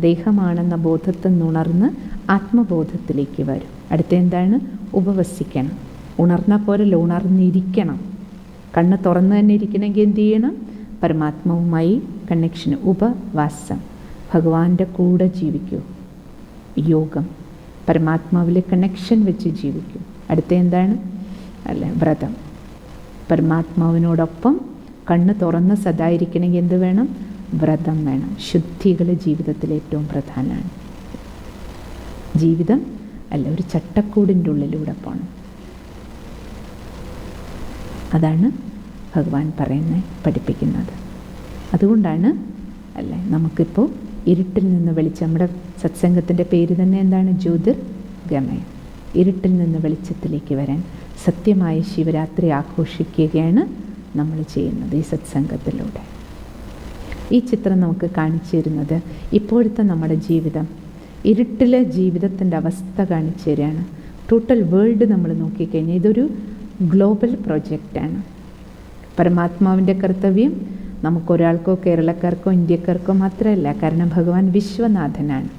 ദേഹമാണെന്ന ബോധത്തിൽ നിന്ന് ഉണർന്ന് ആത്മബോധത്തിലേക്ക് വരും. അടുത്ത എന്താണ്? ഉപവസിക്കണം. ഉണർന്നാൽ പോരല്ലോ, ഉണർന്നിരിക്കണം. കണ്ണ് തുറന്ന് തന്നെ ഇരിക്കണമെങ്കിൽ എന്ത് ചെയ്യണം? പരമാത്മാവുമായി കണക്ഷൻ, ഉപവാസം. ഭഗവാന്റെ കൂടെ ജീവിക്കൂ. യോഗം, പരമാത്മാവിൽ കണക്ഷൻ വെച്ച് ജീവിക്കൂ. അടുത്ത എന്താണ്? വ്രതം. പരമാത്മാവിനോടൊപ്പം കണ്ണ് തുറന്ന് സദാ ഇരിക്കണമെങ്കിൽ എന്ത് വേണം? വ്രതം വേണം. ശുദ്ധികൾ ജീവിതത്തിൽ ഏറ്റവും പ്രധാനമാണ്. ജീവിതം ഒരു ചട്ടക്കൂടിൻ്റെ ഉള്ളിലൂടെ പോകണം. അതാണ് ഭഗവാൻ പഠിപ്പിക്കുന്നത്. അതുകൊണ്ടാണ് നമുക്കിപ്പോൾ ഇരുട്ടിൽ നിന്ന് വെളിച്ചം. നമ്മുടെ സത്സംഗത്തിൻ്റെ പേര് തന്നെ എന്താണ്? ജ്യോതിർഗമയം. ഇരുട്ടിൽ നിന്ന് വെളിച്ചത്തിലേക്ക് വരാൻ സത്യമായ ശിവരാത്രി ആഘോഷിക്കുകയാണ് നമ്മൾ ചെയ്യുന്നത് ഈ സത്സംഗത്തിലൂടെ. ഈ ചിത്രം നമുക്ക് കാണിച്ചു തരുന്നത് ഇപ്പോഴത്തെ നമ്മുടെ ജീവിതം, ഇരുട്ടിലെ ജീവിതത്തിൻ്റെ അവസ്ഥ കാണിച്ചു തരികയാണ്. ടോട്ടൽ വേൾഡ് നമ്മൾ നോക്കിക്കഴിഞ്ഞാൽ ഇതൊരു ഗ്ലോബൽ പ്രോജക്റ്റാണ്. പരമാത്മാവിൻ്റെ കർത്തവ്യം നമുക്കൊരാൾക്കോ കേരളക്കാർക്കോ ഇന്ത്യക്കാർക്കോ മാത്രമല്ല. കാരണം ഭഗവാൻ വിശ്വനാഥനാണ്.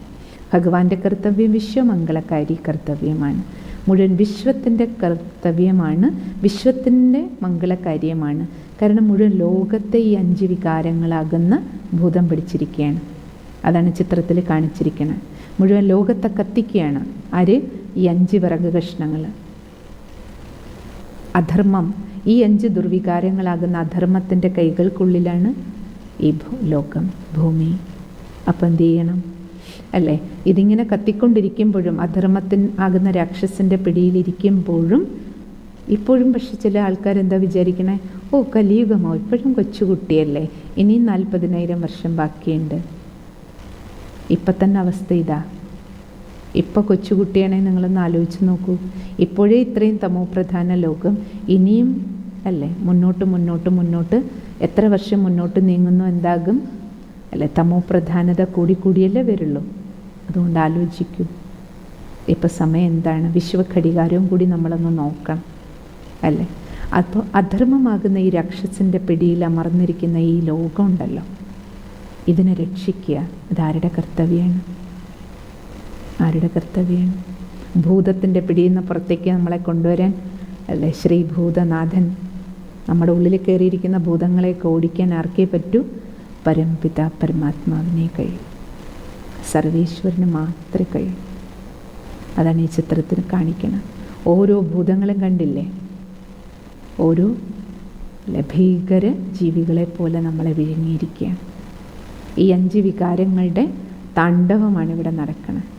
ഭഗവാന്റെ കർത്തവ്യം വിശ്വമംഗളകാരി കർത്തവ്യമാണ്. മുഴുവൻ വിശ്വത്തിൻ്റെ കർത്തവ്യമാണ്, വിശ്വത്തിൻ്റെ മംഗളകാര്യമാണ്. കാരണം മുഴുവൻ ലോകത്തെ ഈ 5 വികാരങ്ങളാകുന്ന ഭൂതം പിടിച്ചിരിക്കുകയാണ്. അതാണ് ചിത്രത്തിൽ കാണിച്ചിരിക്കുന്നത്. മുഴുവൻ ലോകത്തെ കത്തിക്കുകയാണ്. ആര്? ഈ 5 വിറക് കഷ്ണങ്ങൾ. അധർമ്മം, ഈ 5 ദുർവികാരങ്ങളാകുന്ന അധർമ്മത്തിൻ്റെ കൈകൾക്കുള്ളിലാണ് ഈ ലോകം, ഭൂമി. അപ്പം എന്ത് ചെയ്യണം? അല്ലേ? ഇതിങ്ങനെ കത്തിക്കൊണ്ടിരിക്കുമ്പോഴും, അധർമ്മത്തിനാകുന്ന രാക്ഷസിൻ്റെ പിടിയിലിരിക്കുമ്പോഴും ഇപ്പോഴും പക്ഷെ ചില ആൾക്കാരെന്താ വിചാരിക്കണേ? ഓ, കലിയുഗമോ, ഇപ്പോഴും കൊച്ചുകുട്ടിയല്ലേ, ഇനിയും 40,000 വർഷം ബാക്കിയുണ്ട്. ഇപ്പം തന്നെ അവസ്ഥ ഇതാ. ഇപ്പോൾ കൊച്ചുകുട്ടിയാണെങ്കിൽ നിങ്ങളൊന്ന് ആലോചിച്ച് നോക്കൂ. ഇപ്പോഴേ ഇത്രയും തമോപ്രധാന ലോകം, ഇനിയും മുന്നോട്ട് എത്ര വർഷം മുന്നോട്ട് നീങ്ങുന്നു എന്താകും? തമോപ്രധാനത കൂടിയല്ലേ വരുള്ളൂ. അതുകൊണ്ട് ആലോചിക്കൂ, ഇപ്പം സമയം എന്താണ്? വിശ്വഘടികാരവും കൂടി നമ്മളൊന്ന് നോക്കണം, അല്ലേ? അപ്പോൾ അധർമ്മമാകുന്ന ഈ രാക്ഷസിൻ്റെ പിടിയിൽ അമർന്നിരിക്കുന്ന ഈ ലോകം ഉണ്ടല്ലോ, ഇതിനെ രക്ഷിക്കുക. ഇതാരുടെ കർത്തവ്യമാണ്? ആരുടെ കർത്തവ്യമാണ്? ഭൂതത്തിൻ്റെ പിടിയിൽ നിന്ന് പുറത്തേക്ക് നമ്മളെ കൊണ്ടുവരാൻ അല്ലേ ശ്രീ ഭൂതനാഥൻ. നമ്മുടെ ഉള്ളിൽ കയറിയിരിക്കുന്ന ഭൂതങ്ങളെയൊക്കെ ഓടിക്കാൻ ആർക്കേ പറ്റൂ? പരംപിതാ പരമാത്മാവിനെ കഴിയും. സർവേശ്വരന് മാത്രമേ കഴിയും. അതാണ് ഈ ചിത്രത്തിൽ കാണിക്കണം. ഓരോ ഭൂതങ്ങളും കണ്ടില്ലേ? ഓരോ ഭീകര ജീവികളെ പോലെ നമ്മളെ വിഴുങ്ങിയിരിക്കുകയാണ്. ഈ 5 വികാരങ്ങളുടെ താണ്ഡവമാണ് ഇവിടെ നടക്കുന്നത്.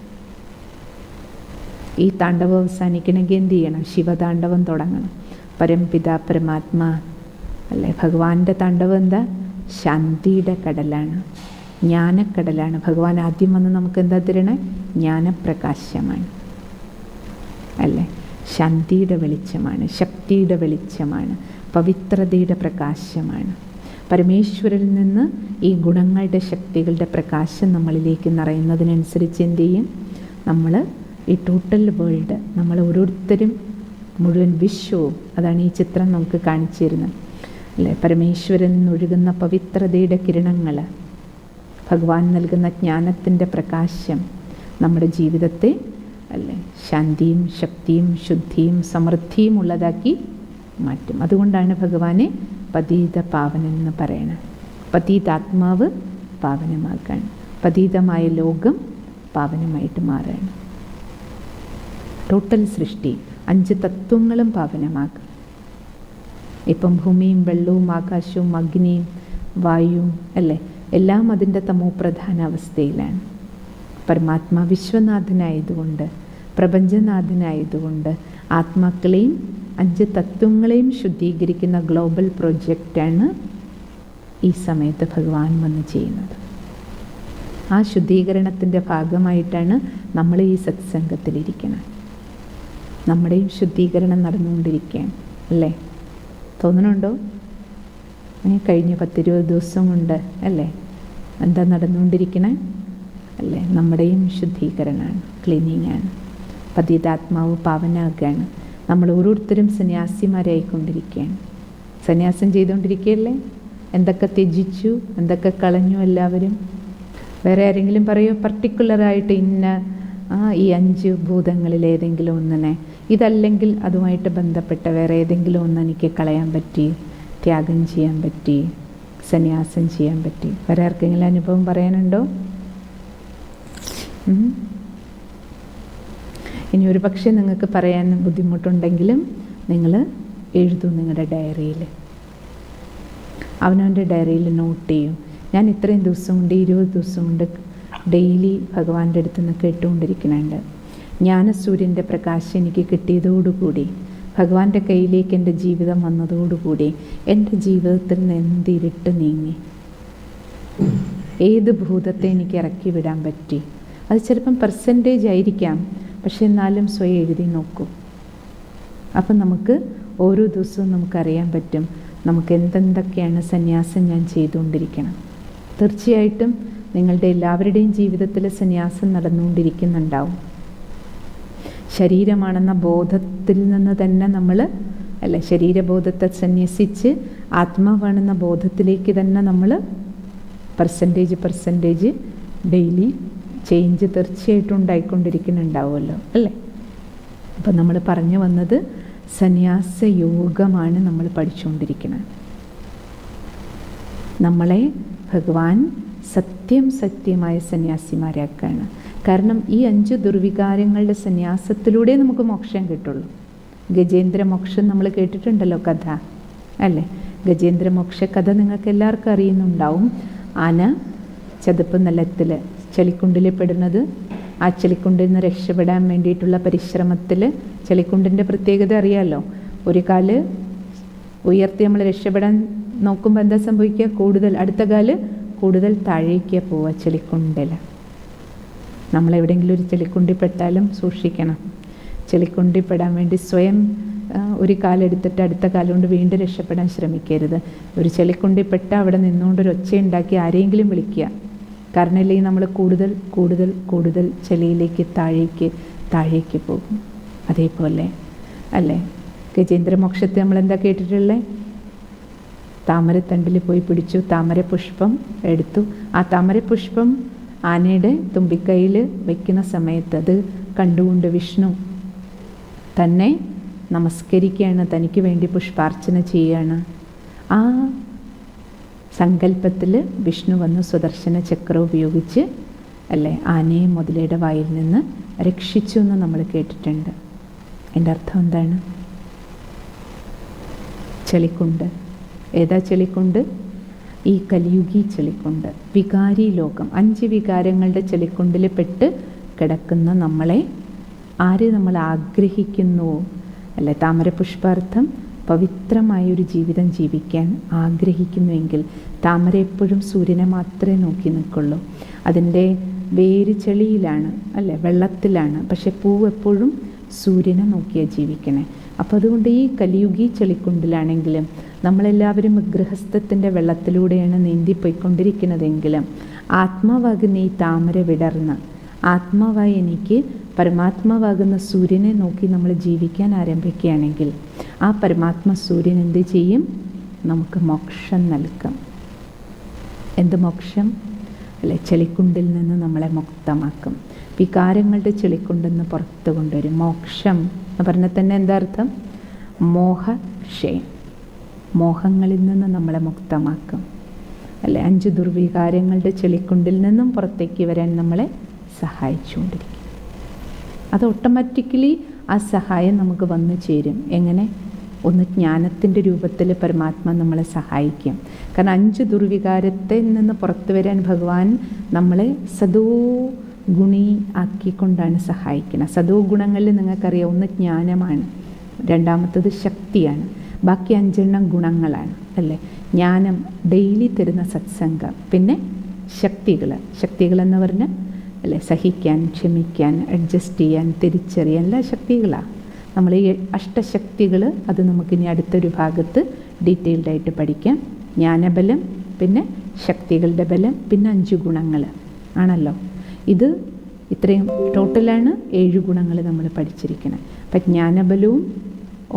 ഈ താണ്ഡവം അവസാനിക്കണമെങ്കിൽ എന്ത് ചെയ്യണം? ശിവതാണ്ഡവം തുടങ്ങണം. പരംപിതാ പരമാത്മാ അല്ലേ? ഭഗവാന്റെ താണ്ഡവം എന്താ? ശാന്തിയുടെ കടലാണ്, ജ്ഞാനക്കടലാണ്. ഭഗവാൻ ആദ്യം വന്ന് നമുക്ക് എന്താ തരണേ? ജ്ഞാനപ്രകാശമാണ്, അല്ലേ? ശാന്തിയുടെ വെളിച്ചമാണ്, ശക്തിയുടെ വെളിച്ചമാണ്, പവിത്രതയുടെ പ്രകാശമാണ്. പരമേശ്വരിൽ നിന്ന് ഈ ഗുണങ്ങളുടെ, ശക്തികളുടെ പ്രകാശം നമ്മളിലേക്ക് നിറയുന്നതിനനുസരിച്ച് എന്ത് ചെയ്യും? നമ്മൾ ഈ ടോട്ടൽ വേൾഡ്, നമ്മൾ ഓരോരുത്തരും, മുഴുവൻ വിശ്വവും, അതാണ് ഈ ചിത്രം നമുക്ക് കാണിച്ചു തരുന്നത്, അല്ലേ? പരമേശ്വരൻ ഒഴുകുന്ന പവിത്രതയുടെ കിരണങ്ങൾ, ഭഗവാൻ നൽകുന്ന ജ്ഞാനത്തിൻ്റെ പ്രകാശം നമ്മുടെ ജീവിതത്തെ, അല്ലേ, ശാന്തിയും ശക്തിയും ശുദ്ധിയും സമൃദ്ധിയും ഉള്ളതാക്കി മാറ്റും. അതുകൊണ്ടാണ് ഭഗവാനെ പതീത പാവനൻ എന്ന് പറയണത്. പതീതാത്മാവ് പാവനമാക്കാണ്, പതീതമായ ലോകം പാവനമായിട്ട് മാറുകയാണ്. ടോട്ടൽ സൃഷ്ടി 5 തത്വങ്ങളും പാവനമാക്കും. ഇപ്പം ഭൂമിയും വെള്ളവും ആകാശവും അഗ്നിയും വായുവും, അല്ലേ, എല്ലാം അതിൻ്റെ തമോ പ്രധാന അവസ്ഥയിലാണ്. പരമാത്മാ വിശ്വനാഥനായതുകൊണ്ട്, പ്രപഞ്ചനാഥനായതുകൊണ്ട് ആത്മാക്കളെയും 5 തത്വങ്ങളെയും ശുദ്ധീകരിക്കുന്ന ഗ്ലോബൽ പ്രോജക്റ്റാണ് ഈ സമയത്ത് ഭഗവാൻ വന്ന് ചെയ്യുന്നത്. ആ ശുദ്ധീകരണത്തിൻ്റെ ഭാഗമായിട്ടാണ് നമ്മൾ ഈ സത്സംഗത്തിലിരിക്കുന്നത്. നമ്മുടെയും ശുദ്ധീകരണം നടന്നുകൊണ്ടിരിക്കുകയാണ്, അല്ലേ? തോന്നുന്നുണ്ടോ? കഴിഞ്ഞ 10-20 ദിവസം കൊണ്ട്, അല്ലേ, എന്താ നടന്നുകൊണ്ടിരിക്കണേ? അല്ലേ, നമ്മുടെയും ശുദ്ധീകരണമാണ്, ക്ലീനിങ്ങാണ്. പതിതാത്മാവ് പാവനാക്കുകയാണ്. നമ്മൾ ഓരോരുത്തരും സന്യാസിമാരായിക്കൊണ്ടിരിക്കുകയാണ്. സന്യാസം ചെയ്തുകൊണ്ടിരിക്കുകയല്ലേ? എന്തൊക്കെ ത്യജിച്ചു, എന്തൊക്കെ കളഞ്ഞു എല്ലാവരും? വേറെ ആരെങ്കിലും പറയുമോ പർട്ടിക്കുലറായിട്ട് ഇന്ന ഈ 5 ഭൂതങ്ങളിൽ ഏതെങ്കിലും ഒന്നിനെ, ഇതല്ലെങ്കിൽ അതുമായിട്ട് ബന്ധപ്പെട്ട വേറെ ഏതെങ്കിലും ഒന്ന് എനിക്ക് കളയാൻ പറ്റി, ത്യാഗം ചെയ്യാൻ പറ്റി, സന്യാസം ചെയ്യാൻ പറ്റി? വേറെ ആർക്കെങ്കിലും അനുഭവം പറയാനുണ്ടോ? ഇനി ഒരു പക്ഷേ നിങ്ങൾക്ക് പറയാൻ ബുദ്ധിമുട്ടുണ്ടെങ്കിലും നിങ്ങൾ എഴുതൂ നിങ്ങളുടെ ഡയറിയിൽ. അവനവൻ്റെ ഡയറിയിൽ നോട്ട് ചെയ്യും. ഞാൻ ഇത്രയും ദിവസം കൊണ്ട്, 20 ദിവസം കൊണ്ട് ഡെയിലി ഭഗവാന്റെ അടുത്ത് നിന്ന് കേട്ടുകൊണ്ടിരിക്കുന്നുണ്ട്. ജ്ഞാനസൂര്യൻ്റെ പ്രകാശം എനിക്ക് കിട്ടിയതോടുകൂടി, ഭഗവാന്റെ കയ്യിലേക്ക് എൻ്റെ ജീവിതം വന്നതോടുകൂടി എൻ്റെ ജീവിതത്തിൽ നിന്ന് എന്തിരുട്ട് നീങ്ങി, ഏത് ഭൂതത്തെ എനിക്ക് ഇറക്കി വിടാൻ പറ്റി. അത് ചിലപ്പം പെർസെൻറ്റേജ് ആയിരിക്കാം, പക്ഷെ എന്നാലും സ്വയം എഴുതി നോക്കൂ. അപ്പം നമുക്ക് ഓരോ ദിവസവും നമുക്കറിയാൻ പറ്റും നമുക്ക് എന്തെന്തൊക്കെയാണ് സന്യാസം ഞാൻ ചെയ്തുകൊണ്ടിരിക്കണം. തീർച്ചയായിട്ടും നിങ്ങളുടെ എല്ലാവരുടെയും ജീവിതത്തിൽ സന്യാസം നടന്നുകൊണ്ടിരിക്കുന്നുണ്ടാവും. ശരീരമാണെന്ന ബോധത്തിൽ നിന്ന് തന്നെ നമ്മൾ, അല്ല, ശരീരബോധത്തെ സന്യസിച്ച് ആത്മാവാണെന്ന ബോധത്തിലേക്ക് തന്നെ നമ്മൾ പെർസെൻറ്റേജ് ഡെയിലി ചേഞ്ച് തീർച്ചയായിട്ടും ഉണ്ടായിക്കൊണ്ടിരിക്കുന്നുണ്ടാവുമല്ലോ, അല്ലേ? അപ്പം നമ്മൾ പറഞ്ഞു വന്നത് സന്യാസ യോഗമാണ് നമ്മൾ പഠിച്ചുകൊണ്ടിരിക്കുന്നത്. നമ്മളെ ഭഗവാൻ സത്യമായ സന്യാസിമാരാക്കാണ്. കാരണം ഈ 5 ദുർവികാരങ്ങളുടെ സന്യാസത്തിലൂടെ നമുക്ക് മോക്ഷം കിട്ടുള്ളൂ. ഗജേന്ദ്ര മോക്ഷം നമ്മൾ കേട്ടിട്ടുണ്ടല്ലോ കഥ, അല്ലേ? ഗജേന്ദ്ര മോക്ഷ കഥ നിങ്ങൾക്ക് എല്ലാവർക്കും അറിയുന്നുണ്ടാവും. ആന ചതുപ്പ് നിലത്തിൽ ചെളിക്കുണ്ടിൽ പെടുന്നത്, ആ ചെളിക്കുണ്ടിൽ നിന്ന് രക്ഷപ്പെടാൻ വേണ്ടിയിട്ടുള്ള പരിശ്രമത്തിൽ, ചെളിക്കുണ്ടിൻ്റെ പ്രത്യേകത അറിയാമല്ലോ, ഒരു കാല് ഉയർത്തി നമ്മൾ രക്ഷപ്പെടാൻ നോക്കുമ്പോൾ എന്താ സംഭവിക്കുക? അടുത്ത കാല് കൂടുതൽ താഴേക്ക് പോവുക ചെളിക്കുണ്ടിൽ. നമ്മളെവിടെയെങ്കിലും ഒരു ചെളിക്കുണ്ടിപ്പെട്ടാലും സൂക്ഷിക്കണം. ചെളിക്കുണ്ടിപ്പെടാൻ വേണ്ടി സ്വയം ഒരു കാലെടുത്തിട്ട് അടുത്ത കാലുകൊണ്ട് വീണ്ടും രക്ഷപ്പെടാൻ ശ്രമിക്കരുത്. ഒരു ചെളിക്കുണ്ടിപ്പെട്ട അവിടെ നിന്നുകൊണ്ട് ഒരു ഒച്ചയുണ്ടാക്കി ആരെങ്കിലും വിളിക്കുക. കാരണം ഇല്ലെങ്കിൽ നമ്മൾ കൂടുതൽ ചെളിയിലേക്ക് താഴേക്ക് പോകും. അതേപോലെ അല്ലേ ഗജേന്ദ്രമോക്ഷത്തെ നമ്മളെന്താ കേട്ടിട്ടുള്ളത്? താമരത്തണ്ടിൽ പോയി പിടിച്ചു, താമരപുഷ്പം എടുത്തു. ആ താമരപുഷ്പം ആനയുടെ തുമ്പിക്കൈയിൽ വയ്ക്കുന്ന സമയത്ത് അത് കണ്ടുകൊണ്ട് വിഷ്ണു തന്നെ നമസ്കരിക്കുകയാണ്, തനിക്ക് വേണ്ടി പുഷ്പാർച്ചന ചെയ്യുകയാണ്. ആ സങ്കല്പത്തിൽ വിഷ്ണു വന്ന് സുദർശന ചക്രം ഉപയോഗിച്ച് അല്ലേ ആനയെ മുതലയുടെ വായിൽ നിന്ന് രക്ഷിച്ചു എന്ന് നമ്മൾ കേട്ടിട്ടുണ്ട്. എൻ്റെ അർത്ഥം എന്താണ്? ചെളിക്കുണ്ട്. ഏതാ ചെളിക്കുണ്ട്? ഈ കലിയുഗി ചെളിക്കുണ്ട്, വികാരി ലോകം. 5 വികാരങ്ങളുടെ ചെളിക്കുണ്ടിൽ പെട്ട് കിടക്കുന്ന നമ്മളെ നമ്മൾ ആഗ്രഹിക്കുന്നുവോ അല്ലെ? താമരപുഷ്പാർത്ഥം പവിത്രമായൊരു ജീവിതം ജീവിക്കാൻ ആഗ്രഹിക്കുന്നുവെങ്കിൽ താമര എപ്പോഴും സൂര്യനെ മാത്രമേ നോക്കി നിൽക്കുള്ളൂ. അതിൻ്റെ വേര് ചെളിയിലാണ്, അല്ലേ, വെള്ളത്തിലാണ്. പക്ഷെ പൂവ് എപ്പോഴും സൂര്യനെ നോക്കിയാണ് ജീവിക്കണേ. അപ്പോൾ അതുകൊണ്ട് ഈ കലിയുഗി ചെളിക്കുണ്ടിലാണെങ്കിലും നമ്മളെല്ലാവരും ഗൃഹസ്ഥത്തിൻ്റെ വെള്ളത്തിലൂടെയാണ് നീന്തിപ്പോയിക്കൊണ്ടിരിക്കുന്നതെങ്കിലും ആത്മാവാകുന്ന ഈ താമര വിടർന്ന് ആത്മാവായി എനിക്ക് പരമാത്മാവാകുന്ന സൂര്യനെ നോക്കി നമ്മൾ ജീവിക്കാൻ ആരംഭിക്കുകയാണെങ്കിൽ ആ പരമാത്മ സൂര്യൻ എന്ത് ചെയ്യും? നമുക്ക് മോക്ഷം നൽകും. എന്ത് മോക്ഷം? അല്ലെ, ചെളിക്കുണ്ടിൽ നിന്ന് നമ്മളെ മുക്തമാക്കും. വികാരങ്ങളുടെ ചെളിക്കുണ്ടെന്ന് പുറത്ത് കൊണ്ടുവരും. മോക്ഷം എന്ന് പറഞ്ഞാൽ തന്നെ എന്താ അർത്ഥം? മോഹക്ഷയം. മോഹങ്ങളിൽ നിന്ന് നമ്മളെ മുക്തമാക്കും. അല്ലെ, 5 ദുർവികാരങ്ങളുടെ ചെളിക്കുണ്ടിൽ നിന്നും പുറത്തേക്ക് വരാൻ നമ്മളെ സഹായിച്ചുകൊണ്ടിരിക്കും. അത് ഓട്ടോമാറ്റിക്കലി ആ സഹായം നമുക്ക് വന്നു ചേരും. എങ്ങനെ? ഒന്ന് ജ്ഞാനത്തിൻ്റെ രൂപത്തിൽ പരമാത്മ നമ്മളെ സഹായിക്കും. കാരണം 5 ദുർവികാരത്തിൽ നിന്ന് പുറത്തു വരാൻ ഭഗവാൻ നമ്മളെ സദോ ഗുണി ആക്കിക്കൊണ്ടാണ് സഹായിക്കുന്നത്. സദോ ഗുണങ്ങളിൽ നിങ്ങൾക്കറിയാം, ഒന്ന് ജ്ഞാനമാണ്, രണ്ടാമത്തത് ശക്തിയാണ്, ബാക്കി 5 ഗുണങ്ങളാണ്. അല്ലേ, ജ്ഞാനം ഡെയിലി തരുന്ന സത്സംഗം, പിന്നെ ശക്തികളെന്ന് പറഞ്ഞാൽ അല്ലേ, സഹിക്കാൻ, ക്ഷമിക്കാൻ, അഡ്ജസ്റ്റ് ചെയ്യാൻ, തിരിച്ചറിയാൻ എല്ലാ ശക്തികളാണ്. നമ്മൾ ഈ അഷ്ടശക്തികൾ അത് നമുക്കിനി അടുത്തൊരു ഭാഗത്ത് ഡീറ്റെയിൽഡായിട്ട് പഠിക്കാം. ജ്ഞാനബലം, പിന്നെ ശക്തികളുടെ ബലം, പിന്നെ 5 ഗുണങ്ങൾ ആണല്ലോ. ഇത് ഇത്രയും ടോട്ടലാണ് 7 ഗുണങ്ങൾ നമ്മൾ പഠിച്ചിരിക്കുന്നത്. അപ്പം ജ്ഞാനബലവും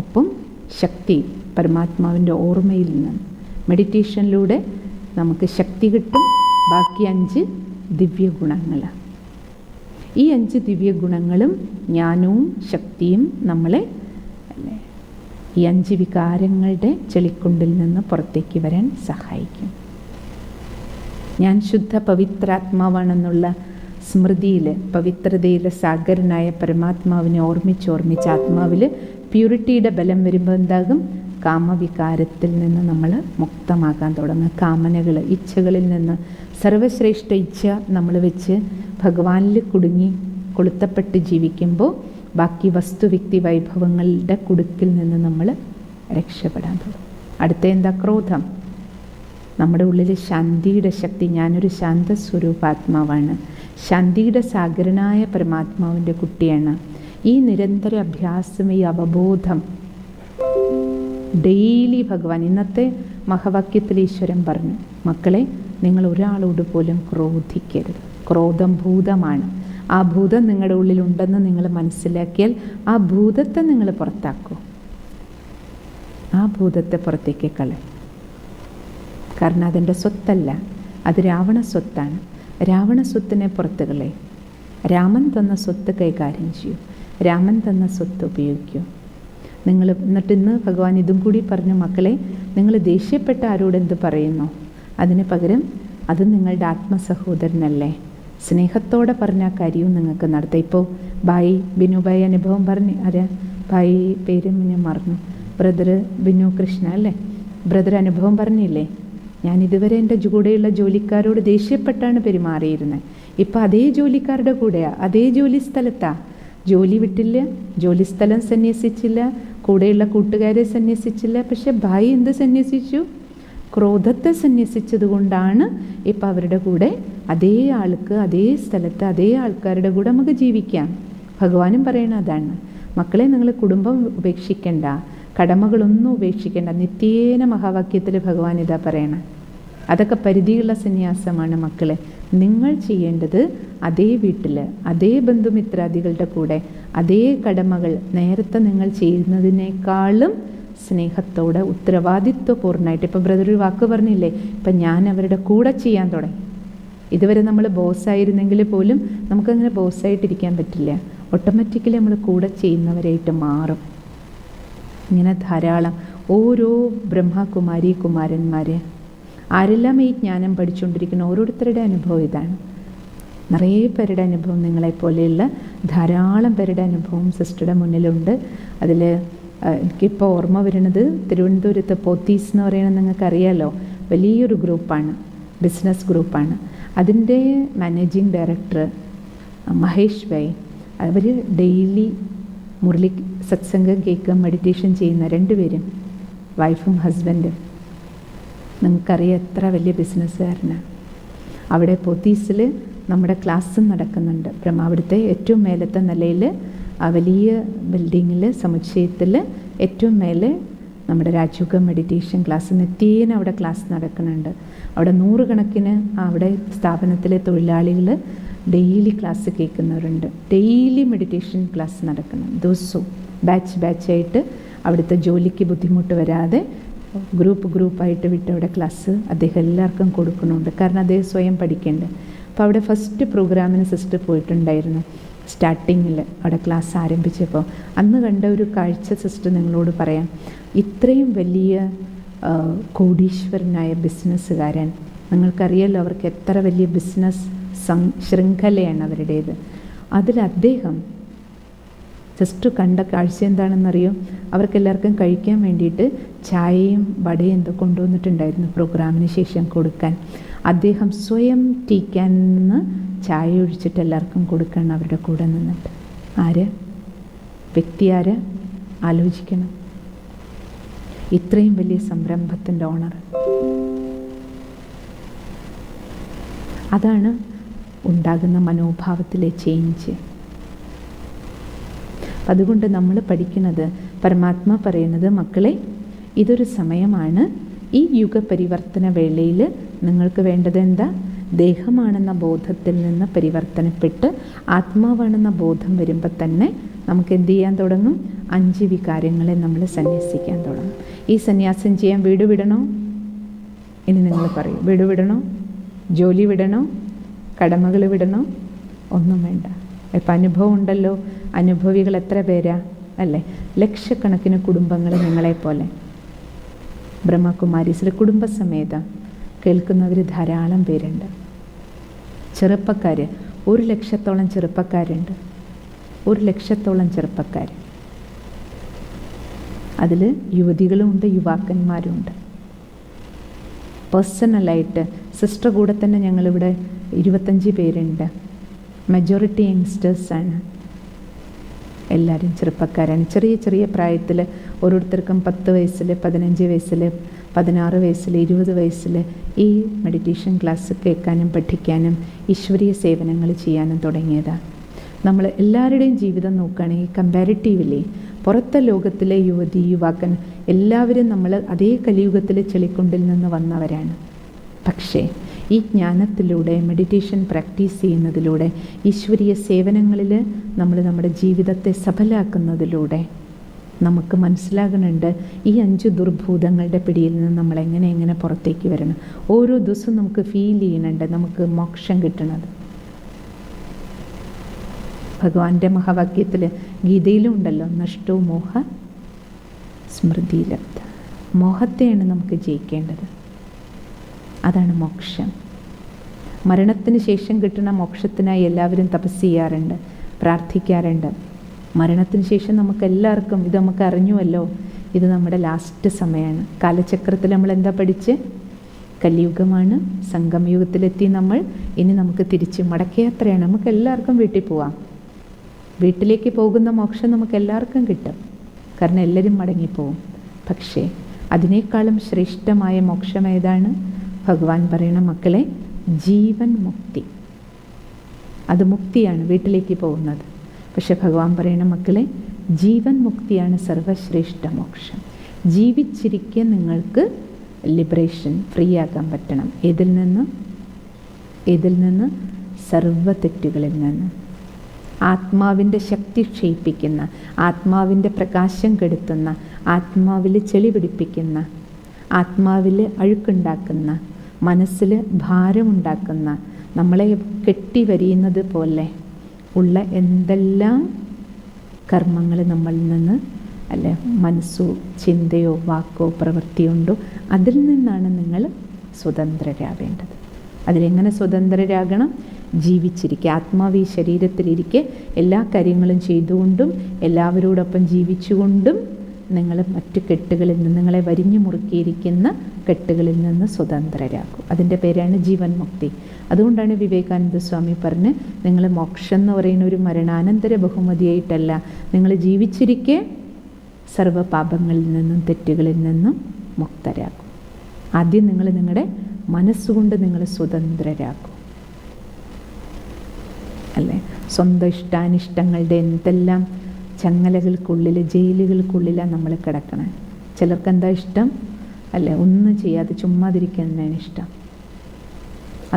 ഒപ്പം ശക്തി പരമാത്മാവിൻ്റെ ഓർമ്മയിൽ നിന്ന് മെഡിറ്റേഷനിലൂടെ നമുക്ക് ശക്തി കിട്ടും. ബാക്കി 5 ദിവ്യ ഗുണങ്ങൾ. ഈ 5 ദിവ്യ ഗുണങ്ങളും ജ്ഞാനവും ശക്തിയും നമ്മളെ അല്ലേ ഈ 5 വികാരങ്ങളുടെ ചെളിക്കുണ്ടിൽ നിന്ന് പുറത്തേക്ക് വരാൻ സഹായിക്കും. ഞാൻ ശുദ്ധ പവിത്രാത്മാവാണെന്നുള്ള സ്മൃതിയിൽ, പവിത്രതയിൽ സാഗരനായ പരമാത്മാവിനെ ഓർമ്മിച്ച് ആത്മാവിൽ പ്യൂരിറ്റിയുടെ ബലം വരുമ്പോൾ എന്താകും? കാമവികാരത്തിൽ നിന്ന് നമ്മൾ മുക്തമാകാൻ തുടങ്ങും. കാമനകൾ, ഇച്ഛകളിൽ നിന്ന് സർവശ്രേഷ്ഠ ഇച്ഛ നമ്മൾ വെച്ച് ഭഗവാനിൽ കുടുങ്ങി കൊളുത്തപ്പെട്ട് ജീവിക്കുമ്പോൾ ബാക്കി വസ്തുവ്യക്തി വൈഭവങ്ങളുടെ കുടുക്കിൽ നിന്ന് നമ്മൾ രക്ഷപ്പെടാൻ തുടങ്ങും. അടുത്ത എന്താ? ക്രോധം. നമ്മുടെ ഉള്ളിൽ ശാന്തിയുടെ ശക്തി. ഞാനൊരു ശാന്തസ്വരൂപാത്മാവാണ്, ശാന്തിയുടെ സാഗരനായ പരമാത്മാവിൻ്റെ കുട്ടിയാണ്. ഈ നിരന്തര അഭ്യാസം, ഈ അവബോധം ഡെയിലി ഭഗവാൻ ഇന്നത്തെ മഹാവാക്യത്തിൽ ഈശ്വരൻ പറഞ്ഞു, മക്കളെ നിങ്ങൾ ഒരാളോട് പോലും ക്രോധിക്കരുത്. ക്രോധം ഭൂതമാണ്. ആ ഭൂതം നിങ്ങളുടെ ഉള്ളിലുണ്ടെന്ന് നിങ്ങൾ മനസ്സിലാക്കിയാൽ ആ ഭൂതത്തെ നിങ്ങൾ പുറത്താക്കൂ. ആ ഭൂതത്തെ പുറത്തേക്ക് കളയും. കാരണം അതെൻ്റെ സ്വത്തല്ല, അത് രാവണ സ്വത്താണ്. രാവണ സ്വത്തിനെ പുറത്ത് കളയും. രാമൻ തന്ന സ്വത്ത് കൈകാര്യം ചെയ്യൂ, രാമൻ തന്ന സ്വത്ത് ഉപയോഗിക്കൂ. നിങ്ങൾ എന്നിട്ട് ഇന്ന് ഭഗവാൻ ഇതും കൂടി പറഞ്ഞു, മക്കളെ നിങ്ങൾ ദേഷ്യപ്പെട്ട ആരോട് എന്ത് പറയുന്നു, അതിന് പകരം അത് നിങ്ങളുടെ ആത്മസഹോദരനല്ലേ, സ്നേഹത്തോടെ പറഞ്ഞ കാര്യവും നിങ്ങൾക്ക് നടത്താം. ഇപ്പോൾ ഭായി ബിനുഭായി അനുഭവം പറഞ്ഞ്, ആരാ ഭായി പേരും ഞാൻ മറന്നു, ബ്രദർ ബിനു കൃഷ്ണ അല്ലേ, ബ്രദർ അനുഭവം പറഞ്ഞില്ലേ, ഞാൻ ഇതുവരെ എൻ്റെ കൂടെയുള്ള ജോലിക്കാരോട് ദേഷ്യപ്പെട്ടാണ് പെരുമാറിയിരുന്നത്. ഇപ്പം അതേ ജോലിക്കാരുടെ കൂടെയാണ്, അതേ ജോലി സ്ഥലത്താണ്. ജോലി വിട്ടില്ല, ജോലി സ്ഥലം സന്യസിച്ചില്ല, കൂടെയുള്ള കൂട്ടുകാരെ സന്യസിച്ചില്ല. പക്ഷെ ഭായി എന്ത് സന്യസിച്ചു? ക്രോധത്തെ സന്യസിച്ചത് കൊണ്ടാണ് ഇപ്പം അവരുടെ കൂടെ അതേ ആൾക്ക്, അതേ സ്ഥലത്ത്, അതേ ആൾക്കാരുടെ കൂടെ നമുക്ക് ജീവിക്കാം. ഭഗവാനും പറയണ അതാണ്, മക്കളെ നിങ്ങൾ കുടുംബം ഉപേക്ഷിക്കണ്ട, കടമകളൊന്നും ഉപേക്ഷിക്കേണ്ട. നിത്യേന മഹാവാക്യത്തിൽ ഭഗവാൻ ഇതാ പറയണം. അതൊക്കെ പരിധിയുള്ള സന്യാസമാണ് മക്കളെ. നിങ്ങൾ ചെയ്യേണ്ടത് അതേ വീട്ടിൽ, അതേ ബന്ധുമിത്രാദികളുടെ കൂടെ അതേ കടമകൾ നേരത്തെ നിങ്ങൾ ചെയ്യുന്നതിനേക്കാളും സ്നേഹത്തോടെ ഉത്തരവാദിത്വപൂർണ്ണമായിട്ട്. ഇപ്പം ബ്രദർ ഒരു വാക്ക് പറഞ്ഞില്ലേ, ഇപ്പം ഞാൻ അവരുടെ കൂടെ ചെയ്യാൻ തുടങ്ങി. ഇതുവരെ നമ്മൾ ബോസ്സായിരുന്നെങ്കിൽ പോലും നമുക്കങ്ങനെ ബോസ്സായിട്ടിരിക്കാൻ പറ്റില്ല. ഓട്ടോമാറ്റിക്കലി നമ്മൾ കൂടെ ചെയ്യുന്നവരായിട്ട് മാറും. ഇങ്ങനെ ധാരാളം ഓരോ ബ്രഹ്മകുമാരി കുമാരന്മാർ ആരെല്ലാം ഈ ജ്ഞാനം പഠിച്ചുകൊണ്ടിരിക്കുന്ന ഓരോരുത്തരുടെ അനുഭവം ഇതാണ്. നിറയെ പേരുടെ അനുഭവം, നിങ്ങളെപ്പോലെയുള്ള ധാരാളം പേരുടെ അനുഭവം സിസ്റ്ററുടെ മുന്നിലുണ്ട്. അതിൽ എനിക്കിപ്പോൾ ഓർമ്മ വരുന്നത് തിരുവനന്തപുരത്ത് പോത്തീസ് എന്ന് പറയുന്നത് നിങ്ങൾക്കറിയാലോ, വലിയൊരു ഗ്രൂപ്പാണ്, ബിസിനസ് ഗ്രൂപ്പാണ്. അതിൻ്റെ മാനേജിങ് ഡയറക്ടർ മഹേഷ് ഭായ്, അവർ ഡെയിലി മുരളി സത്സംഗം കേൾക്കുക, മെഡിറ്റേഷൻ ചെയ്യുന്ന രണ്ടുപേരും വൈഫും ഹസ്ബൻഡും. നിങ്ങൾക്കറിയാം എത്ര വലിയ ബിസിനസ്സുകാരനാണ്. അവിടെ പോത്തീസിൽ നമ്മുടെ ക്ലാസ്സും നടക്കുന്നുണ്ട്. അവിടുത്തെ ഏറ്റവും മേലത്തെ നിലയിൽ ആ വലിയ ബിൽഡിങ്ങിൽ സമുച്ചയത്തിൽ ഏറ്റവും മേലെ നമ്മുടെ രാജയോഗ മെഡിറ്റേഷൻ ക്ലാസ് നിത്യേന അവിടെ ക്ലാസ് നടക്കുന്നുണ്ട്. അവിടെ 100 കണക്കിന് അവിടെ സ്ഥാപനത്തിലെ തൊഴിലാളികൾ ഡെയിലി ക്ലാസ് കേൾക്കുന്നവരുണ്ട്. ഡെയിലി മെഡിറ്റേഷൻ ക്ലാസ് നടക്കണം ദിവസവും ബാച്ചായിട്ട്. അവിടുത്തെ ജോലിക്ക് ബുദ്ധിമുട്ട് വരാതെ ഗ്രൂപ്പായിട്ട് വിട്ട് അവിടെ ക്ലാസ് അദ്ദേഹം എല്ലാവർക്കും കൊടുക്കുന്നുണ്ട്. കാരണം അദ്ദേഹം സ്വയം പഠിക്കേണ്ടത്. അപ്പോൾ അവിടെ ഫസ്റ്റ് പ്രോഗ്രാമിന് സിസ്റ്റർ പോയിട്ടുണ്ടായിരുന്നു. സ്റ്റാർട്ടിങ്ങിൽ അവിടെ ക്ലാസ് ആരംഭിച്ചപ്പോൾ അന്ന് കണ്ട ഒരു കാഴ്ച സിസ്റ്റർ നിങ്ങളോട് പറയാം. ഇത്രയും വലിയ കോടീശ്വരനായ ബിസിനസ്സുകാരൻ, നിങ്ങൾക്കറിയാലോ അവർക്ക് എത്ര വലിയ ബിസിനസ് ശൃംഖലയാണ് അവരുടേത്. അതിൽ അദ്ദേഹം സിസ്റ്റർ കണ്ട കാഴ്ച എന്താണെന്നറിയോ? അവർക്കെല്ലാവർക്കും കഴിക്കാൻ വേണ്ടിയിട്ട് ചായയും വടയും എന്തോ കൊണ്ടുവന്നിട്ടുണ്ടായിരുന്നു പ്രോഗ്രാമിന് ശേഷം കൊടുക്കാൻ. അദ്ദേഹം സ്വയം ടീ ക്യാനിൽ നിന്ന് ചായ ഒഴിച്ചിട്ട് എല്ലാവർക്കും കൊടുക്കണം അവരുടെ കൂടെ നിന്നിട്ട്. ആര്? വ്യക്തി ആര്? ആലോചിക്കണം. ഇത്രയും വലിയ സംരംഭത്തിൻ്റെ ഓണർ. അതാണ് ഉണ്ടാകുന്ന മനോഭാവത്തിലെ ചേഞ്ച്. അതുകൊണ്ട് നമ്മൾ പഠിക്കുന്നത്, പരമാത്മ പറയുന്നത്, മക്കളെ ഇതൊരു സമയമാണ്. ഈ യുഗപരിവർത്തന വേളയിൽ നിങ്ങൾക്ക് വേണ്ടത് എന്താ? ദേഹമാണെന്ന ബോധത്തിൽ നിന്ന് പരിവർത്തനപ്പെട്ട് ആത്മാവാണെന്ന ബോധം വരുമ്പോൾ തന്നെ നമുക്ക് എന്ത് ചെയ്യാൻ തുടങ്ങും? 5 വികാരങ്ങളെ നമ്മൾ സന്യസിക്കാൻ തുടങ്ങും. ഈ സന്യാസം ചെയ്യാൻ വീട് വിടണോ? ഇനി നിങ്ങൾ പറയും, വീട് വിടണോ? ജോലി വിടണോ? കടമകൾ വിടണോ? ഒന്നും വേണ്ട. ഇപ്പം അനുഭവം ഉണ്ടല്ലോ. അനുഭവികൾ എത്ര പേരാ അല്ലേ? ലക്ഷക്കണക്കിന് കുടുംബങ്ങൾ നിങ്ങളെപ്പോലെ ബ്രഹ്മകുമാരീസിലെ കുടുംബസമേതം കേൾക്കുന്നവർ ധാരാളം പേരുണ്ട്. ചെറുപ്പക്കാർ 1,00,000-ഓളം ചെറുപ്പക്കാരുണ്ട്. 1,00,000-ഓളം ചെറുപ്പക്കാർ. അതിൽ യുവതികളുമുണ്ട്, യുവാക്കന്മാരുമുണ്ട്. പേഴ്സണലായിട്ട് സിസ്റ്റർ കൂടെ തന്നെ ഞങ്ങളിവിടെ 25 പേരുണ്ട്. മെജോറിറ്റി യങ്സ്റ്റേഴ്സാണ്. എല്ലാവരും ചെറുപ്പക്കാരാണ്. ചെറിയ ചെറിയ പ്രായത്തിൽ ഓരോരുത്തർക്കും 10 വയസ്സിൽ, 15 വയസ്സിൽ, 16 വയസ്സിൽ, 20 വയസ്സിൽ ഈ മെഡിറ്റേഷൻ ക്ലാസ് കേൾക്കാനും പഠിക്കാനും ഈശ്വരീയ സേവനങ്ങൾ ചെയ്യാനും തുടങ്ങിയതാണ്. നമ്മൾ എല്ലാവരുടെയും ജീവിതം നോക്കുകയാണെങ്കിൽ കമ്പാരിറ്റീവ്ലി പുറത്തെ ലോകത്തിലെ യുവതി യുവാക്കൻ എല്ലാവരും നമ്മൾ അതേ കലിയുഗത്തിലെ ചെളിക്കുണ്ടിൽ നിന്ന് വന്നവരാണ്. പക്ഷേ ഈ ജ്ഞാനത്തിലൂടെ, മെഡിറ്റേഷൻ പ്രാക്ടീസ് ചെയ്യുന്നതിലൂടെ, ഈശ്വരീയ സേവനങ്ങളിൽ നമ്മൾ നമ്മുടെ ജീവിതത്തെ സഫലമാക്കുന്നതിലൂടെ നമുക്ക് മനസ്സിലാകുന്നുണ്ട് ഈ 5 ദുർഭൂതങ്ങളുടെ പിടിയിൽ നിന്ന് നമ്മൾ എങ്ങനെ പുറത്തേക്ക് വരണം. ഓരോ ദിവസവും നമുക്ക് ഫീൽ ചെയ്യുന്നുണ്ട് നമുക്ക് മോക്ഷം കിട്ടണത്. ഭഗവാന്റെ മഹാവാക്യത്തിൽ ഗീതയിലും ഉണ്ടല്ലോ, നഷ്ടോ മോഹ സ്മൃതിയിലബ്ധ. മോഹത്തെയാണ് നമുക്ക് ജയിക്കേണ്ടത്. അതാണ് മോക്ഷം. മരണത്തിന് ശേഷം കിട്ടുന്ന മോക്ഷത്തിനായി എല്ലാവരും തപസ് ചെയ്യാറുണ്ട്, പ്രാർത്ഥിക്കാറുണ്ട്. മരണത്തിന് ശേഷം നമുക്കെല്ലാവർക്കും ഇത് നമുക്ക് അറിഞ്ഞുവല്ലോ, ഇത് നമ്മുടെ ലാസ്റ്റ് സമയമാണ്. കാലചക്രത്തിൽ നമ്മൾ എന്താ പഠിച്ച്? കലിയുഗമാണ്, സംഗമയുഗത്തിലെത്തി നമ്മൾ. ഇനി നമുക്ക് തിരിച്ച് മടക്കയാത്രയാണ്. നമുക്ക് എല്ലാവർക്കും വീട്ടിൽ പോവാം. വീട്ടിലേക്ക് പോകുന്ന മോക്ഷം നമുക്ക് എല്ലാവർക്കും കിട്ടും, കാരണം എല്ലാവരും മടങ്ങിപ്പോവും. പക്ഷേ അതിനേക്കാളും ശ്രേഷ്ഠമായ മോക്ഷം ഏതാണ്? ഭഗവാൻ പറയണ മക്കളെ, ജീവൻ മുക്തി. അത് മുക്തിയാണ്, വീട്ടിലേക്ക് പോകുന്നത്. പക്ഷെ ഭഗവാൻ പറയണ മക്കളെ, ജീവൻ മുക്തിയാണ് സർവശ്രേഷ്ഠ മോക്ഷം. ജീവിച്ചിരിക്കെ നിങ്ങൾക്ക് ലിബറേഷൻ, ഫ്രീ ആക്കാൻ പറ്റണം. ഏതിൽ നിന്ന്? സർവ്വ തെറ്റുകളിൽ നിന്ന്. ആത്മാവിൻ്റെ ശക്തി ക്ഷയിപ്പിക്കുന്ന, ആത്മാവിൻ്റെ പ്രകാശം കെടുത്തുന്ന, ആത്മാവിൽ ചെളി പിടിപ്പിക്കുന്ന, ആത്മാവിൽ അഴുക്കുണ്ടാക്കുന്ന, മനസ്സിൽ ഭാരമുണ്ടാക്കുന്ന, നമ്മളെ കെട്ടിവരിയുന്നത് പോലെ ഉള്ള എന്തെല്ലാം കർമ്മങ്ങൾ നമ്മളിൽ നിന്ന്, അല്ലെ, മനസ്സോ ചിന്തയോ വാക്കോ പ്രവൃത്തിയോ ഉണ്ടോ, അതിൽ നിന്നാണ് നിങ്ങൾ സ്വതന്ത്രരാവേണ്ടത്. അതിലെങ്ങനെ സ്വതന്ത്രരാകണം? ജീവിച്ചിരിക്കുക, ആത്മാവ് ഈ ശരീരത്തിലിരിക്കെ എല്ലാ കാര്യങ്ങളും ചെയ്തുകൊണ്ടും എല്ലാവരോടൊപ്പം ജീവിച്ചുകൊണ്ടും നിങ്ങൾ മറ്റു കെട്ടുകളിൽ നിന്ന്, നിങ്ങളെ വരിഞ്ഞു മുറുക്കിയിരിക്കുന്ന കെട്ടുകളിൽ നിന്ന് സ്വതന്ത്രരാകും. അതിൻ്റെ പേരാണ് ജീവൻ മുക്തി. അതുകൊണ്ടാണ് വിവേകാനന്ദ സ്വാമി പറഞ്ഞ്, നിങ്ങൾ മോക്ഷം എന്ന് പറയുന്ന ഒരു മരണാനന്തര ബഹുമതിയായിട്ടല്ല, നിങ്ങൾ ജീവിച്ചിരിക്കെ സർവ്വ പാപങ്ങളിൽ നിന്നും തെറ്റുകളിൽ നിന്നും മുക്തരാക്കും. ആദ്യം നിങ്ങൾ നിങ്ങളുടെ മനസ്സുകൊണ്ട് നിങ്ങൾ സ്വതന്ത്രരാക്കും, അല്ലേ? സ്വന്തം ഇഷ്ടാനിഷ്ടങ്ങളുടെ എന്തെല്ലാം ചങ്ങലകൾക്കുള്ളിൽ, ജയിലുകൾക്കുള്ളിലാണ് നമ്മൾ കിടക്കണം. ചിലർക്ക് എന്താ ഇഷ്ടം, അല്ലേ? ഒന്നും ചെയ്യാതെ ചുമ്മാതിരിക്കുന്നതാണ് ഇഷ്ടം.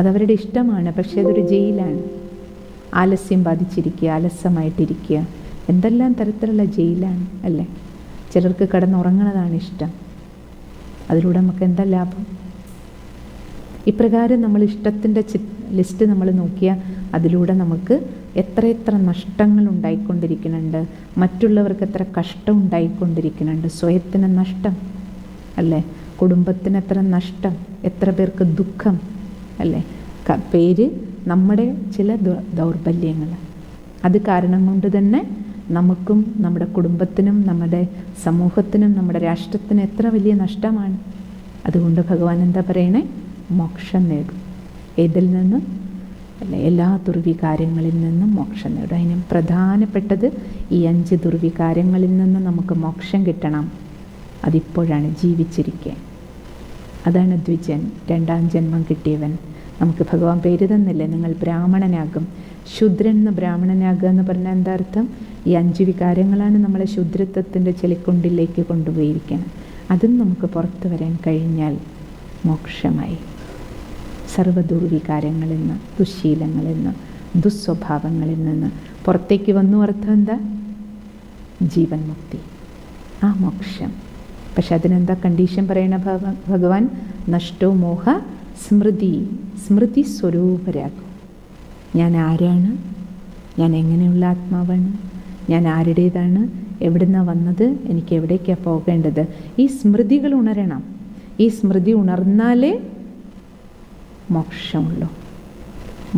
അതവരുടെ ഇഷ്ടമാണ്, പക്ഷേ അതൊരു ജയിലാണ്. ആലസ്യം ബാധിച്ചിരിക്കുക, അലസമായിട്ടിരിക്കുക, എന്തെല്ലാം തരത്തിലുള്ള ജയിലാണ്, അല്ലേ? ചിലർക്ക് കിടന്നുറങ്ങണതാണ് ഇഷ്ടം. അതിലൂടെ നമുക്ക് എന്താ ലാഭം? ഇപ്രകാരം നമ്മൾ ഇഷ്ടത്തിൻ്റെ ലിസ്റ്റ് നമ്മൾ നോക്കിയാൽ അതിലൂടെ നമുക്ക് എത്ര നഷ്ടങ്ങൾ ഉണ്ടായിക്കൊണ്ടിരിക്കുന്നുണ്ട്, മറ്റുള്ളവർക്ക് എത്ര കഷ്ടം ഉണ്ടായിക്കൊണ്ടിരിക്കുന്നുണ്ട്. സ്വയത്തിന് നഷ്ടം, അല്ലേ? കുടുംബത്തിന് എത്ര നഷ്ടം, എത്ര പേർക്ക് ദുഃഖം, അല്ലേ? പേര് നമ്മുടെ ചില ദൗർബല്യങ്ങൾ, അത് കാരണം കൊണ്ട് തന്നെ നമുക്കും നമ്മുടെ കുടുംബത്തിനും നമ്മുടെ സമൂഹത്തിനും നമ്മുടെ രാഷ്ട്രത്തിനും എത്ര വലിയ നഷ്ടമാണ്. അതുകൊണ്ട് ഭഗവാൻ എന്താ പറയണേ? മോക്ഷം നേടും. ഏതിൽ നിന്ന്? അല്ലെ, എല്ലാ ദുർവികാരങ്ങളിൽ നിന്നും മോക്ഷം നേടും. അതിന് പ്രധാനപ്പെട്ടത് ഈ 5 ദുർവികാരങ്ങളിൽ നിന്ന് നമുക്ക് മോക്ഷം കിട്ടണം. അതിപ്പോഴാണ് ജീവിച്ചിരിക്കുക. അതാണ് ദ്വിജൻ, 2ാം ജന്മം കിട്ടിയവൻ. നമുക്ക് ഭഗവാൻ പേര് തന്നില്ലേ, നിങ്ങൾ ബ്രാഹ്മണനാകും. ശൂദ്രൻ എന്ന് ബ്രാഹ്മണനാകുക എന്ന് പറഞ്ഞാൽ എന്താ അർത്ഥം? ഈ 5 വികാരങ്ങളാണ് നമ്മളെ ശൂദ്രത്വത്തിൻ്റെ ചെളിക്കൊണ്ടിലേക്ക് കൊണ്ടുപോയിരിക്കുന്നത്. അതും നമുക്ക് പുറത്തു വരാൻ കഴിഞ്ഞാൽ മോക്ഷമായി. സർവ്വ ദുർവികാരങ്ങളിൽ നിന്ന്, ദുശ്ശീലങ്ങളിൽ നിന്ന്, ദുസ്വഭാവങ്ങളിൽ നിന്ന് പുറത്തേക്ക് വന്നു. അർത്ഥം എന്താ? ജീവൻ മുക്തി, ആ മോക്ഷം. പക്ഷെ അതിനെന്താ കണ്ടീഷൻ പറയണ ഭഗവാൻ? നഷ്ടോ മോഹ സ്മൃതി, സ്മൃതി സ്വരൂപരാകും. ഞാൻ ആരാണ്? ഞാൻ എങ്ങനെയുള്ള ആത്മാവാണ്? ഞാൻ ആരുടേതാണ്? എവിടുന്നാണ് വന്നത്? എനിക്ക് എവിടേക്കാണ് പോകേണ്ടത്? ഈ സ്മൃതികൾ ഉണരണം. ഈ സ്മൃതി ഉണർന്നാലേ മോക്ഷമുള്ളൂ,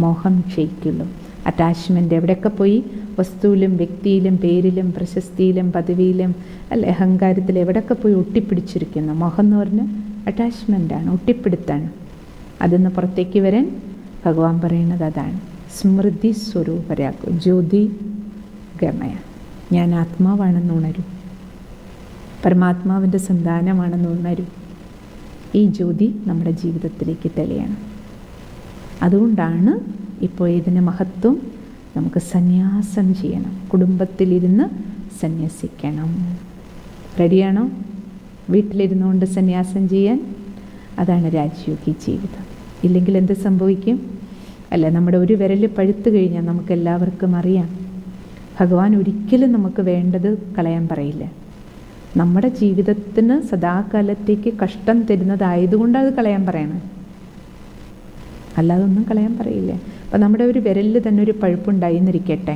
മോഹം ക്ഷയിക്കുള്ളൂ. അറ്റാച്ച്മെൻ്റ് എവിടെയൊക്കെ പോയി? വസ്തുവിലും വ്യക്തിയിലും പേരിലും പ്രശസ്തിയിലും പദവിയിലും, അല്ലെ, അഹങ്കാരത്തിൽ എവിടെയൊക്കെ പോയി ഒട്ടിപ്പിടിച്ചിരിക്കുന്നു? മോഹം എന്ന് പറഞ്ഞാൽ അറ്റാച്ച്മെൻ്റാണ്, ഒട്ടിപ്പിടുത്താണ്. അതിന്ന് പുറത്തേക്ക് വരാൻ ഭഗവാൻ പറയുന്നത് അതാണ്. സ്മൃതി സ്വരൂപരാക്കും, ജ്യോതി ഗമയ. ഞാൻ ആത്മാവാണെന്ന് ഉണരും, പരമാത്മാവിൻ്റെ സന്താനമാണെന്ന് ഉണരും. ഈ ജ്യോതി നമ്മുടെ ജീവിതത്തിലേക്ക് തെളിയണം. അതുകൊണ്ടാണ് ഇപ്പോൾ ഇതിന് മഹത്വം. നമുക്ക് സന്യാസം ചെയ്യണം, കുടുംബത്തിലിരുന്ന് സന്യസിക്കണം. റെഡിയാണോ? വീട്ടിലിരുന്നുകൊണ്ട് സന്യാസം ചെയ്യാൻ? അതാണ് രാജയോഗി ജീവിതം. ഇല്ലെങ്കിൽ എന്ത് സംഭവിക്കും? അല്ല, നമ്മുടെ ഒരു വിരൽ പഴുത്തു കഴിഞ്ഞാൽ നമുക്കെല്ലാവർക്കും അറിയാം, ഭഗവാൻ ഒരിക്കലും നമുക്ക് വേണ്ടത് കളയാൻ പറയില്ല. നമ്മുടെ ജീവിതത്തിന് സദാകാലത്തേക്ക് കഷ്ടം തരുന്നതായതുകൊണ്ട് അത് കളയാൻ പറയണം, അല്ലാതെ ഒന്നും കളയാൻ പറയില്ല. അപ്പം നമ്മുടെ ഒരു വിരലിൽ തന്നെ ഒരു പഴുപ്പുണ്ടായി എന്നിരിക്കട്ടെ.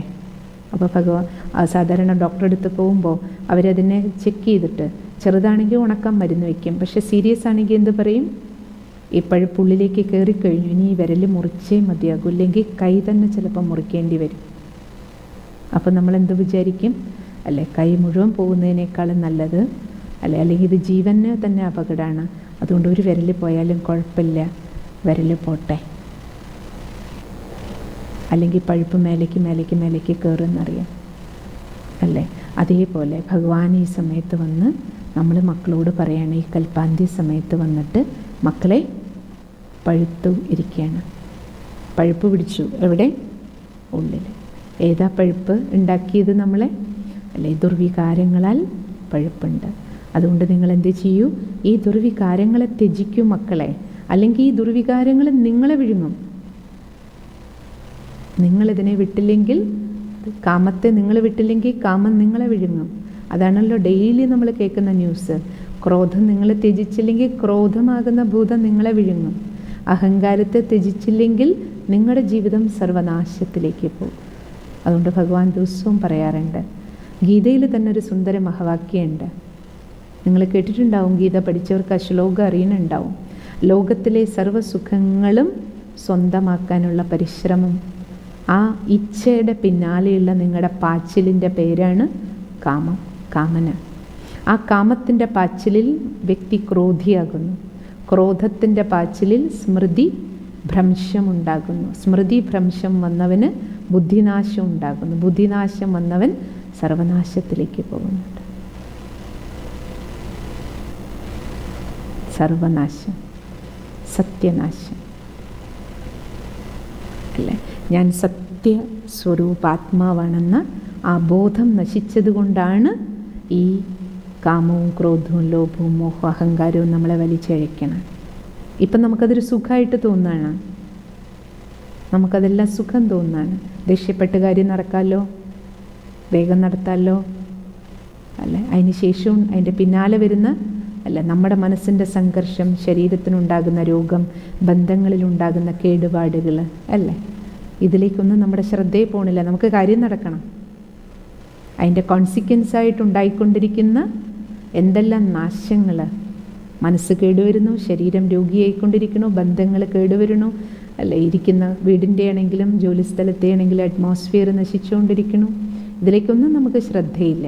അപ്പോൾ ഭഗവാൻ സാധാരണ ഡോക്ടറെ അടുത്ത് പോകുമ്പോൾ അവരതിനെ ചെക്ക് ചെയ്തിട്ട് ചെറുതാണെങ്കിൽ ഉണക്കാൻ മരുന്ന് വയ്ക്കും. പക്ഷേ സീരിയസ് ആണെങ്കിൽ എന്ത് പറയും? ഈ പഴുപ്പുള്ളിലേക്ക് കയറിക്കഴിഞ്ഞു, ഇനി ഈ വിരൽ മുറിച്ചേ മതിയാകും, ഇല്ലെങ്കിൽ കൈ തന്നെ ചിലപ്പോൾ മുറിക്കേണ്ടി വരും. അപ്പോൾ നമ്മളെന്ത് വിചാരിക്കും? അല്ലെ, കൈ മുഴുവൻ പോകുന്നതിനേക്കാളും നല്ലത്, അല്ലെങ്കിൽ ഇത് ജീവന് തന്നെ അപകടമാണ്, അതുകൊണ്ട് ഒരു വിരൽ പോയാലും കുഴപ്പമില്ല, വിരൽ പോട്ടെ, അല്ലെങ്കിൽ പഴുപ്പ് മേലേക്ക് കയറുമെന്നറിയാം, അല്ലേ? അതേപോലെ ഭഗവാൻ ഈ സമയത്ത് വന്ന് നമ്മൾ മക്കളോട് പറയാണ്, ഈ കൽപ്പാന്തി സമയത്ത് വന്നിട്ട് മക്കളെ പഴുത്തു ഇരിക്കുകയാണ്. പഴുപ്പ് പിടിച്ചു. എവിടെ? ഉള്ളിൽ. ഏതാ പഴുപ്പ് ഉണ്ടാക്കിയത് നമ്മളെ? അല്ലേ, ദുർവികാരങ്ങളാൽ പഴുപ്പുണ്ട്. അതുകൊണ്ട് നിങ്ങൾ എന്ത് ചെയ്യൂ? ഈ ദുർവികാരങ്ങളെ ത്യജിക്കൂ മക്കളെ, അല്ലെങ്കിൽ ഈ ദുർവികാരങ്ങൾ നിങ്ങളെ വിഴുങ്ങും. നിങ്ങളിതിനെ വിട്ടില്ലെങ്കിൽ, കാമത്തെ നിങ്ങൾ വിട്ടില്ലെങ്കിൽ കാമം നിങ്ങളെ വിഴുങ്ങും. അതാണല്ലോ ഡെയിലി നമ്മൾ കേൾക്കുന്ന ന്യൂസ്. ക്രോധം നിങ്ങൾ ത്യജിച്ചില്ലെങ്കിൽ ക്രോധമാകുന്ന ഭൂതം നിങ്ങളെ വിഴുങ്ങും. അഹങ്കാരത്തെ ത്യജിച്ചില്ലെങ്കിൽ നിങ്ങളുടെ ജീവിതം സർവനാശത്തിലേക്ക് പോകും. അതുകൊണ്ട് ഭഗവാൻ ദിവസവും പറയാറുണ്ട്. ഗീതയിൽ തന്നെ ഒരു സുന്ദര മഹാവാക്യമുണ്ട്, നിങ്ങൾ കേട്ടിട്ടുണ്ടാവും, ഗീത പഠിച്ചവർക്ക് ആ ശ്ലോകം അറിയുന്നുണ്ടാവും. ലോകത്തിലെ സർവ്വസുഖങ്ങളും സ്വന്തമാക്കാനുള്ള പരിശ്രമം, ആ ഇച്ഛയുടെ പിന്നാലെയുള്ള നിങ്ങളുടെ പാച്ചിലിൻ്റെ പേരാണ് കാമം, കാമന. ആ കാമത്തിൻ്റെ പാച്ചിലിൽ വ്യക്തി ക്രോധിയാകുന്നു. ക്രോധത്തിൻ്റെ പാച്ചിലിൽ സ്മൃതി ഭ്രംശമുണ്ടാകുന്നു. സ്മൃതി ഭ്രംശം വന്നവന് ബുദ്ധിനാശം ഉണ്ടാകുന്നു. ബുദ്ധിനാശം വന്നവൻ സർവനാശത്തിലേക്ക് പോകുന്നുണ്ട്. സർവനാശം, സത്യനാശം അല്ലേ? ഞാൻ സത്യസ്വരൂപാത്മാവാണെന്ന ആ ബോധം നശിച്ചതുകൊണ്ടാണ് ഈ കാമവും ക്രോധവും ലോഭവും മോഹവും അഹങ്കാരവും നമ്മളെ വലിച്ചഴക്കണം. ഇപ്പം നമുക്കതൊരു സുഖമായിട്ട് തോന്നുകയാണ്, നമുക്കതെല്ലാം സുഖം തോന്നുകയാണ്. ദേഷ്യപ്പെട്ട കാര്യം നടക്കാമല്ലോ, വേഗം നടത്താമല്ലോ അല്ലേ? അതിന് ശേഷവും അതിൻ്റെ പിന്നാലെ വരുന്ന അല്ല നമ്മുടെ മനസ്സിൻ്റെ സംഘർഷം, ശരീരത്തിനുണ്ടാകുന്ന രോഗം, ബന്ധങ്ങളിലുണ്ടാകുന്ന കേടുപാടുകൾ അല്ലേ? ഇതിലേക്കൊന്നും നമ്മുടെ ശ്രദ്ധയെ പോണില്ല. നമുക്ക് കാര്യം നടക്കണം. അതിൻ്റെ കോൺസിക്വൻസായിട്ടുണ്ടായിക്കൊണ്ടിരിക്കുന്ന എന്തെല്ലാം നാശങ്ങൾ, മനസ്സ് കേടുവരുന്നു, ശരീരം രോഗിയായിക്കൊണ്ടിരിക്കണു, ബന്ധങ്ങൾ കേടുവരണു അല്ലേ? ഇരിക്കുന്ന വീടിൻ്റെ ആണെങ്കിലും ജോലി സ്ഥലത്തെ ആണെങ്കിലും അറ്റ്മോസ്ഫിയർ നശിച്ചുകൊണ്ടിരിക്കണു. ഇതിലേക്കൊന്നും നമുക്ക് ശ്രദ്ധയില്ല.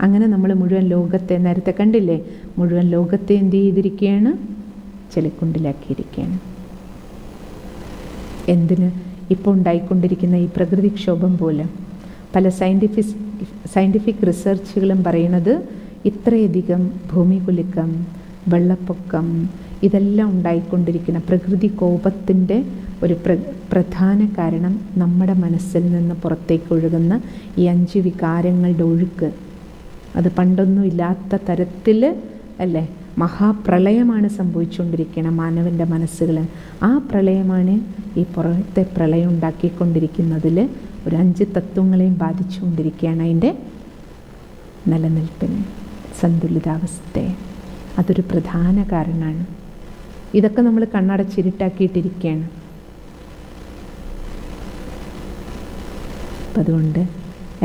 അങ്ങനെ നമ്മൾ മുഴുവൻ ലോകത്തെ, നേരത്തെ കണ്ടില്ലേ, മുഴുവൻ ലോകത്തെ എന്ത് ചെയ്തിരിക്കുകയാണ്? ചെളിക്കുണ്ടിലാക്കിയിരിക്കുകയാണ്. എന്തിന്? ഇപ്പോൾ ഉണ്ടായിക്കൊണ്ടിരിക്കുന്ന ഈ പ്രകൃതിക്ഷോഭം പോലും പല സയൻറ്റിഫിക് റിസർച്ചുകളും പറയുന്നത് ഇത്രയധികം ഭൂമികുലുക്കം, വെള്ളപ്പൊക്കം, ഇതെല്ലാം ഉണ്ടായിക്കൊണ്ടിരിക്കുന്ന പ്രകൃതി കോപത്തിൻ്റെ ഒരു പ്രധാന കാരണം നമ്മുടെ മനസ്സിൽ നിന്ന് പുറത്തേക്ക് ഒഴുകുന്ന ഈ 5 വികാരങ്ങളുടെ ഒഴുക്ക്. അത് പണ്ടൊന്നും ഇല്ലാത്ത തരത്തിൽ അല്ലേ മഹാപ്രളയമാണ് സംഭവിച്ചുകൊണ്ടിരിക്കുന്നത് മാനവൻ്റെ മനസ്സുകൾ. ആ പ്രളയമാണ് ഈ പുറത്തെ പ്രളയം ഉണ്ടാക്കിക്കൊണ്ടിരിക്കുന്നതിൽ ഒരു 5 തത്വങ്ങളെയും ബാധിച്ചുകൊണ്ടിരിക്കുകയാണ്. അതിൻ്റെ നിലനിൽപ്പിന്, സന്തുലിതാവസ്ഥയെ. അതൊരു പ്രധാന കാരണമാണ്. ഇതൊക്കെ നമ്മൾ കണ്ണടച്ചിരുട്ടാക്കിയിട്ടിരിക്കുകയാണ്. അപ്പം അതുകൊണ്ട്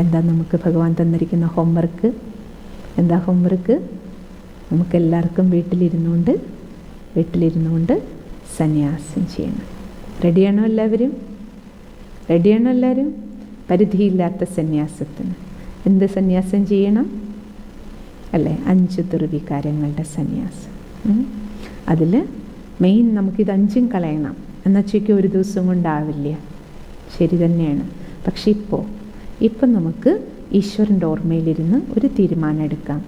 എന്താ നമുക്ക് ഭഗവാൻ തന്നിരിക്കുന്ന ഹോംവർക്ക്? എന്താ ഹോംവർക്ക്? നമുക്കെല്ലാവർക്കും വീട്ടിലിരുന്നുകൊണ്ട് സന്യാസം ചെയ്യണം. റെഡിയാണോ എല്ലാവരും? പരിധിയില്ലാത്ത സന്യാസത്തിന്. എന്ത് സന്യാസം ചെയ്യണം അല്ലേ? 5 ദുർവികാരങ്ങളുടെ സന്യാസം. അതിൽ മെയിൻ നമുക്കിത് 5ഉം കളയണം എന്നുവെച്ചേക്ക് ഒരു ദിവസം കൊണ്ടാവില്ല. ശരി തന്നെയാണ്. പക്ഷെ ഇപ്പം നമുക്ക് ഈശ്വരൻ്റെ ഓർമ്മയിലിരുന്ന് ഒരു തീരുമാനം എടുക്കാം.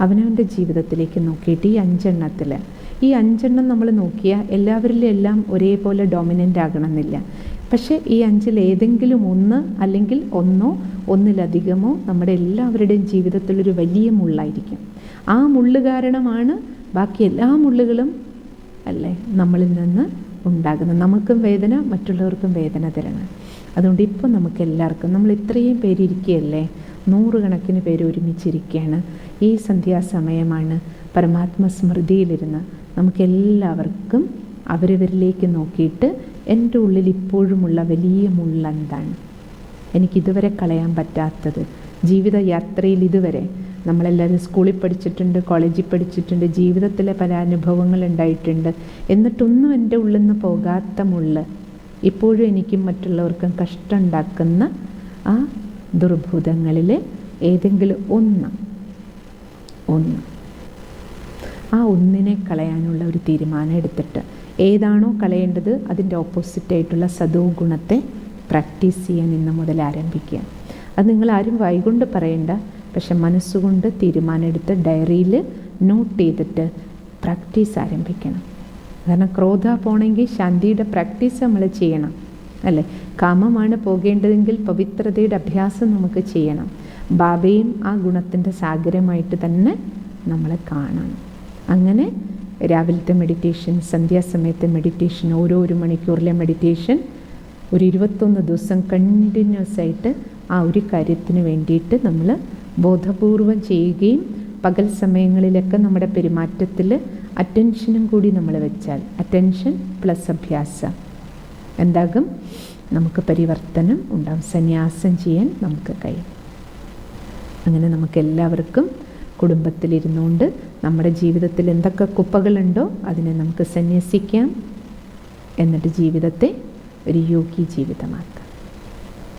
അവനവൻ്റെ ജീവിതത്തിലേക്ക് നോക്കിയിട്ട് ഈ 5 ഈ 5 നമ്മൾ നോക്കിയാൽ എല്ലാവരിലും എല്ലാം ഒരേപോലെ ഡോമിനൻ്റ് ആകണമെന്നില്ല. പക്ഷേ ഈ 5 ഏതെങ്കിലും ഒന്ന് അല്ലെങ്കിൽ ഒന്നിലധികമോ നമ്മുടെ എല്ലാവരുടെയും ജീവിതത്തിലൊരു വലിയ മുള്ളായിരിക്കും. ആ മുള്ള് കാരണമാണ് ബാക്കി എല്ലാ മുള്ളുകളും അല്ലേ നമ്മളിൽ നിന്ന് ഉണ്ടാകുന്നത്. നമുക്കും വേദന, മറ്റുള്ളവർക്കും വേദന തരണം. അതുകൊണ്ട് ഇപ്പോൾ നമുക്ക് എല്ലാവർക്കും, നമ്മൾ ഇത്രയും പേരിയ്ക്കുകയല്ലേ, 100 കണക്കിന് പേര് ഒരുമിച്ചിരിക്കുകയാണ്. ഈ സന്ധ്യാസമയമാണ്. പരമാത്മസ്മൃതിയിലിരുന്ന് നമുക്കെല്ലാവർക്കും അവരവരിലേക്ക് നോക്കിയിട്ട് എൻ്റെ ഉള്ളിൽ ഇപ്പോഴുമുള്ള വലിയ മുള്ളെന്താണ്, എനിക്കിതുവരെ കളയാൻ പറ്റാത്തത്, ജീവിതയാത്രയിൽ ഇതുവരെ നമ്മളെല്ലാവരും സ്കൂളിൽ പഠിച്ചിട്ടുണ്ട്, കോളേജിൽ പഠിച്ചിട്ടുണ്ട്, ജീവിതത്തിലെ പല അനുഭവങ്ങൾ ഉണ്ടായിട്ടുണ്ട്. എന്നിട്ടൊന്നും എൻ്റെ ഉള്ളിൽ നിന്ന് പോകാത്ത മുള്ള്, ഇപ്പോഴും എനിക്കും മറ്റുള്ളവർക്കും കഷ്ടമുണ്ടാക്കുന്ന ആ ദുർഭൂതങ്ങളിൽ ഏതെങ്കിലും ഒന്ന് ആ ഒന്നിനെ കളയാനുള്ള ഒരു തീരുമാനം എടുത്തിട്ട് ഏതാണോ കളയേണ്ടത് അതിൻ്റെ ഓപ്പോസിറ്റായിട്ടുള്ള സദോ ഗുണത്തെ പ്രാക്ടീസ് ചെയ്യാൻ ഇന്ന് മുതൽ ആരംഭിക്കുക. അത് നിങ്ങളാരും വായിക്കൊണ്ട് പറയണ്ട, പക്ഷെ മനസ്സുകൊണ്ട് തീരുമാനമെടുത്ത് ഡയറിയിൽ നോട്ട് ചെയ്തിട്ട് പ്രാക്ടീസ് ആരംഭിക്കണം. കാരണം ക്രോധ പോണെങ്കിൽ ശാന്തിയുടെ പ്രാക്ടീസ് നമ്മൾ ചെയ്യണം അല്ലേ? കാമമാണ് പോകേണ്ടതെങ്കിൽ പവിത്രതയുടെ അഭ്യാസം നമുക്ക് ചെയ്യണം. ബാബയും ആ ഗുണത്തിൻ്റെ സാഗരമായിട്ട് തന്നെ നമ്മളെ കാണണം. അങ്ങനെ രാവിലത്തെ മെഡിറ്റേഷൻ, സന്ധ്യാസമയത്തെ മെഡിറ്റേഷൻ, ഓരോ 1 മണിക്കൂറിലെ മെഡിറ്റേഷൻ ഒരു 21 ദിവസം കണ്ടിന്യൂസ് ആയിട്ട് ആ ഒരു കാര്യത്തിന് വേണ്ടിയിട്ട് നമ്മൾ ബോധപൂർവം ചെയ്യുകയും പകൽ സമയങ്ങളിലൊക്കെ നമ്മുടെ പെരുമാറ്റത്തിൽ അറ്റൻഷനും കൂടി നമ്മൾ വെച്ചാൽ, അറ്റൻഷൻ പ്ലസ് അഭ്യാസം എന്താകും? നമുക്ക് പരിവർത്തനം ഉണ്ടാകും. സന്യാസം ചെയ്യാൻ നമുക്ക് കഴിയും. അങ്ങനെ നമുക്കെല്ലാവർക്കും കുടുംബത്തിലിരുന്നുകൊണ്ട് നമ്മുടെ ജീവിതത്തിൽ എന്തൊക്കെ കുപ്പകളുണ്ടോ അതിനെ നമുക്ക് സന്യസിക്കാം. എന്നിട്ട് ജീവിതത്തെ ഒരു യോഗി ജീവിതമാക്കാം.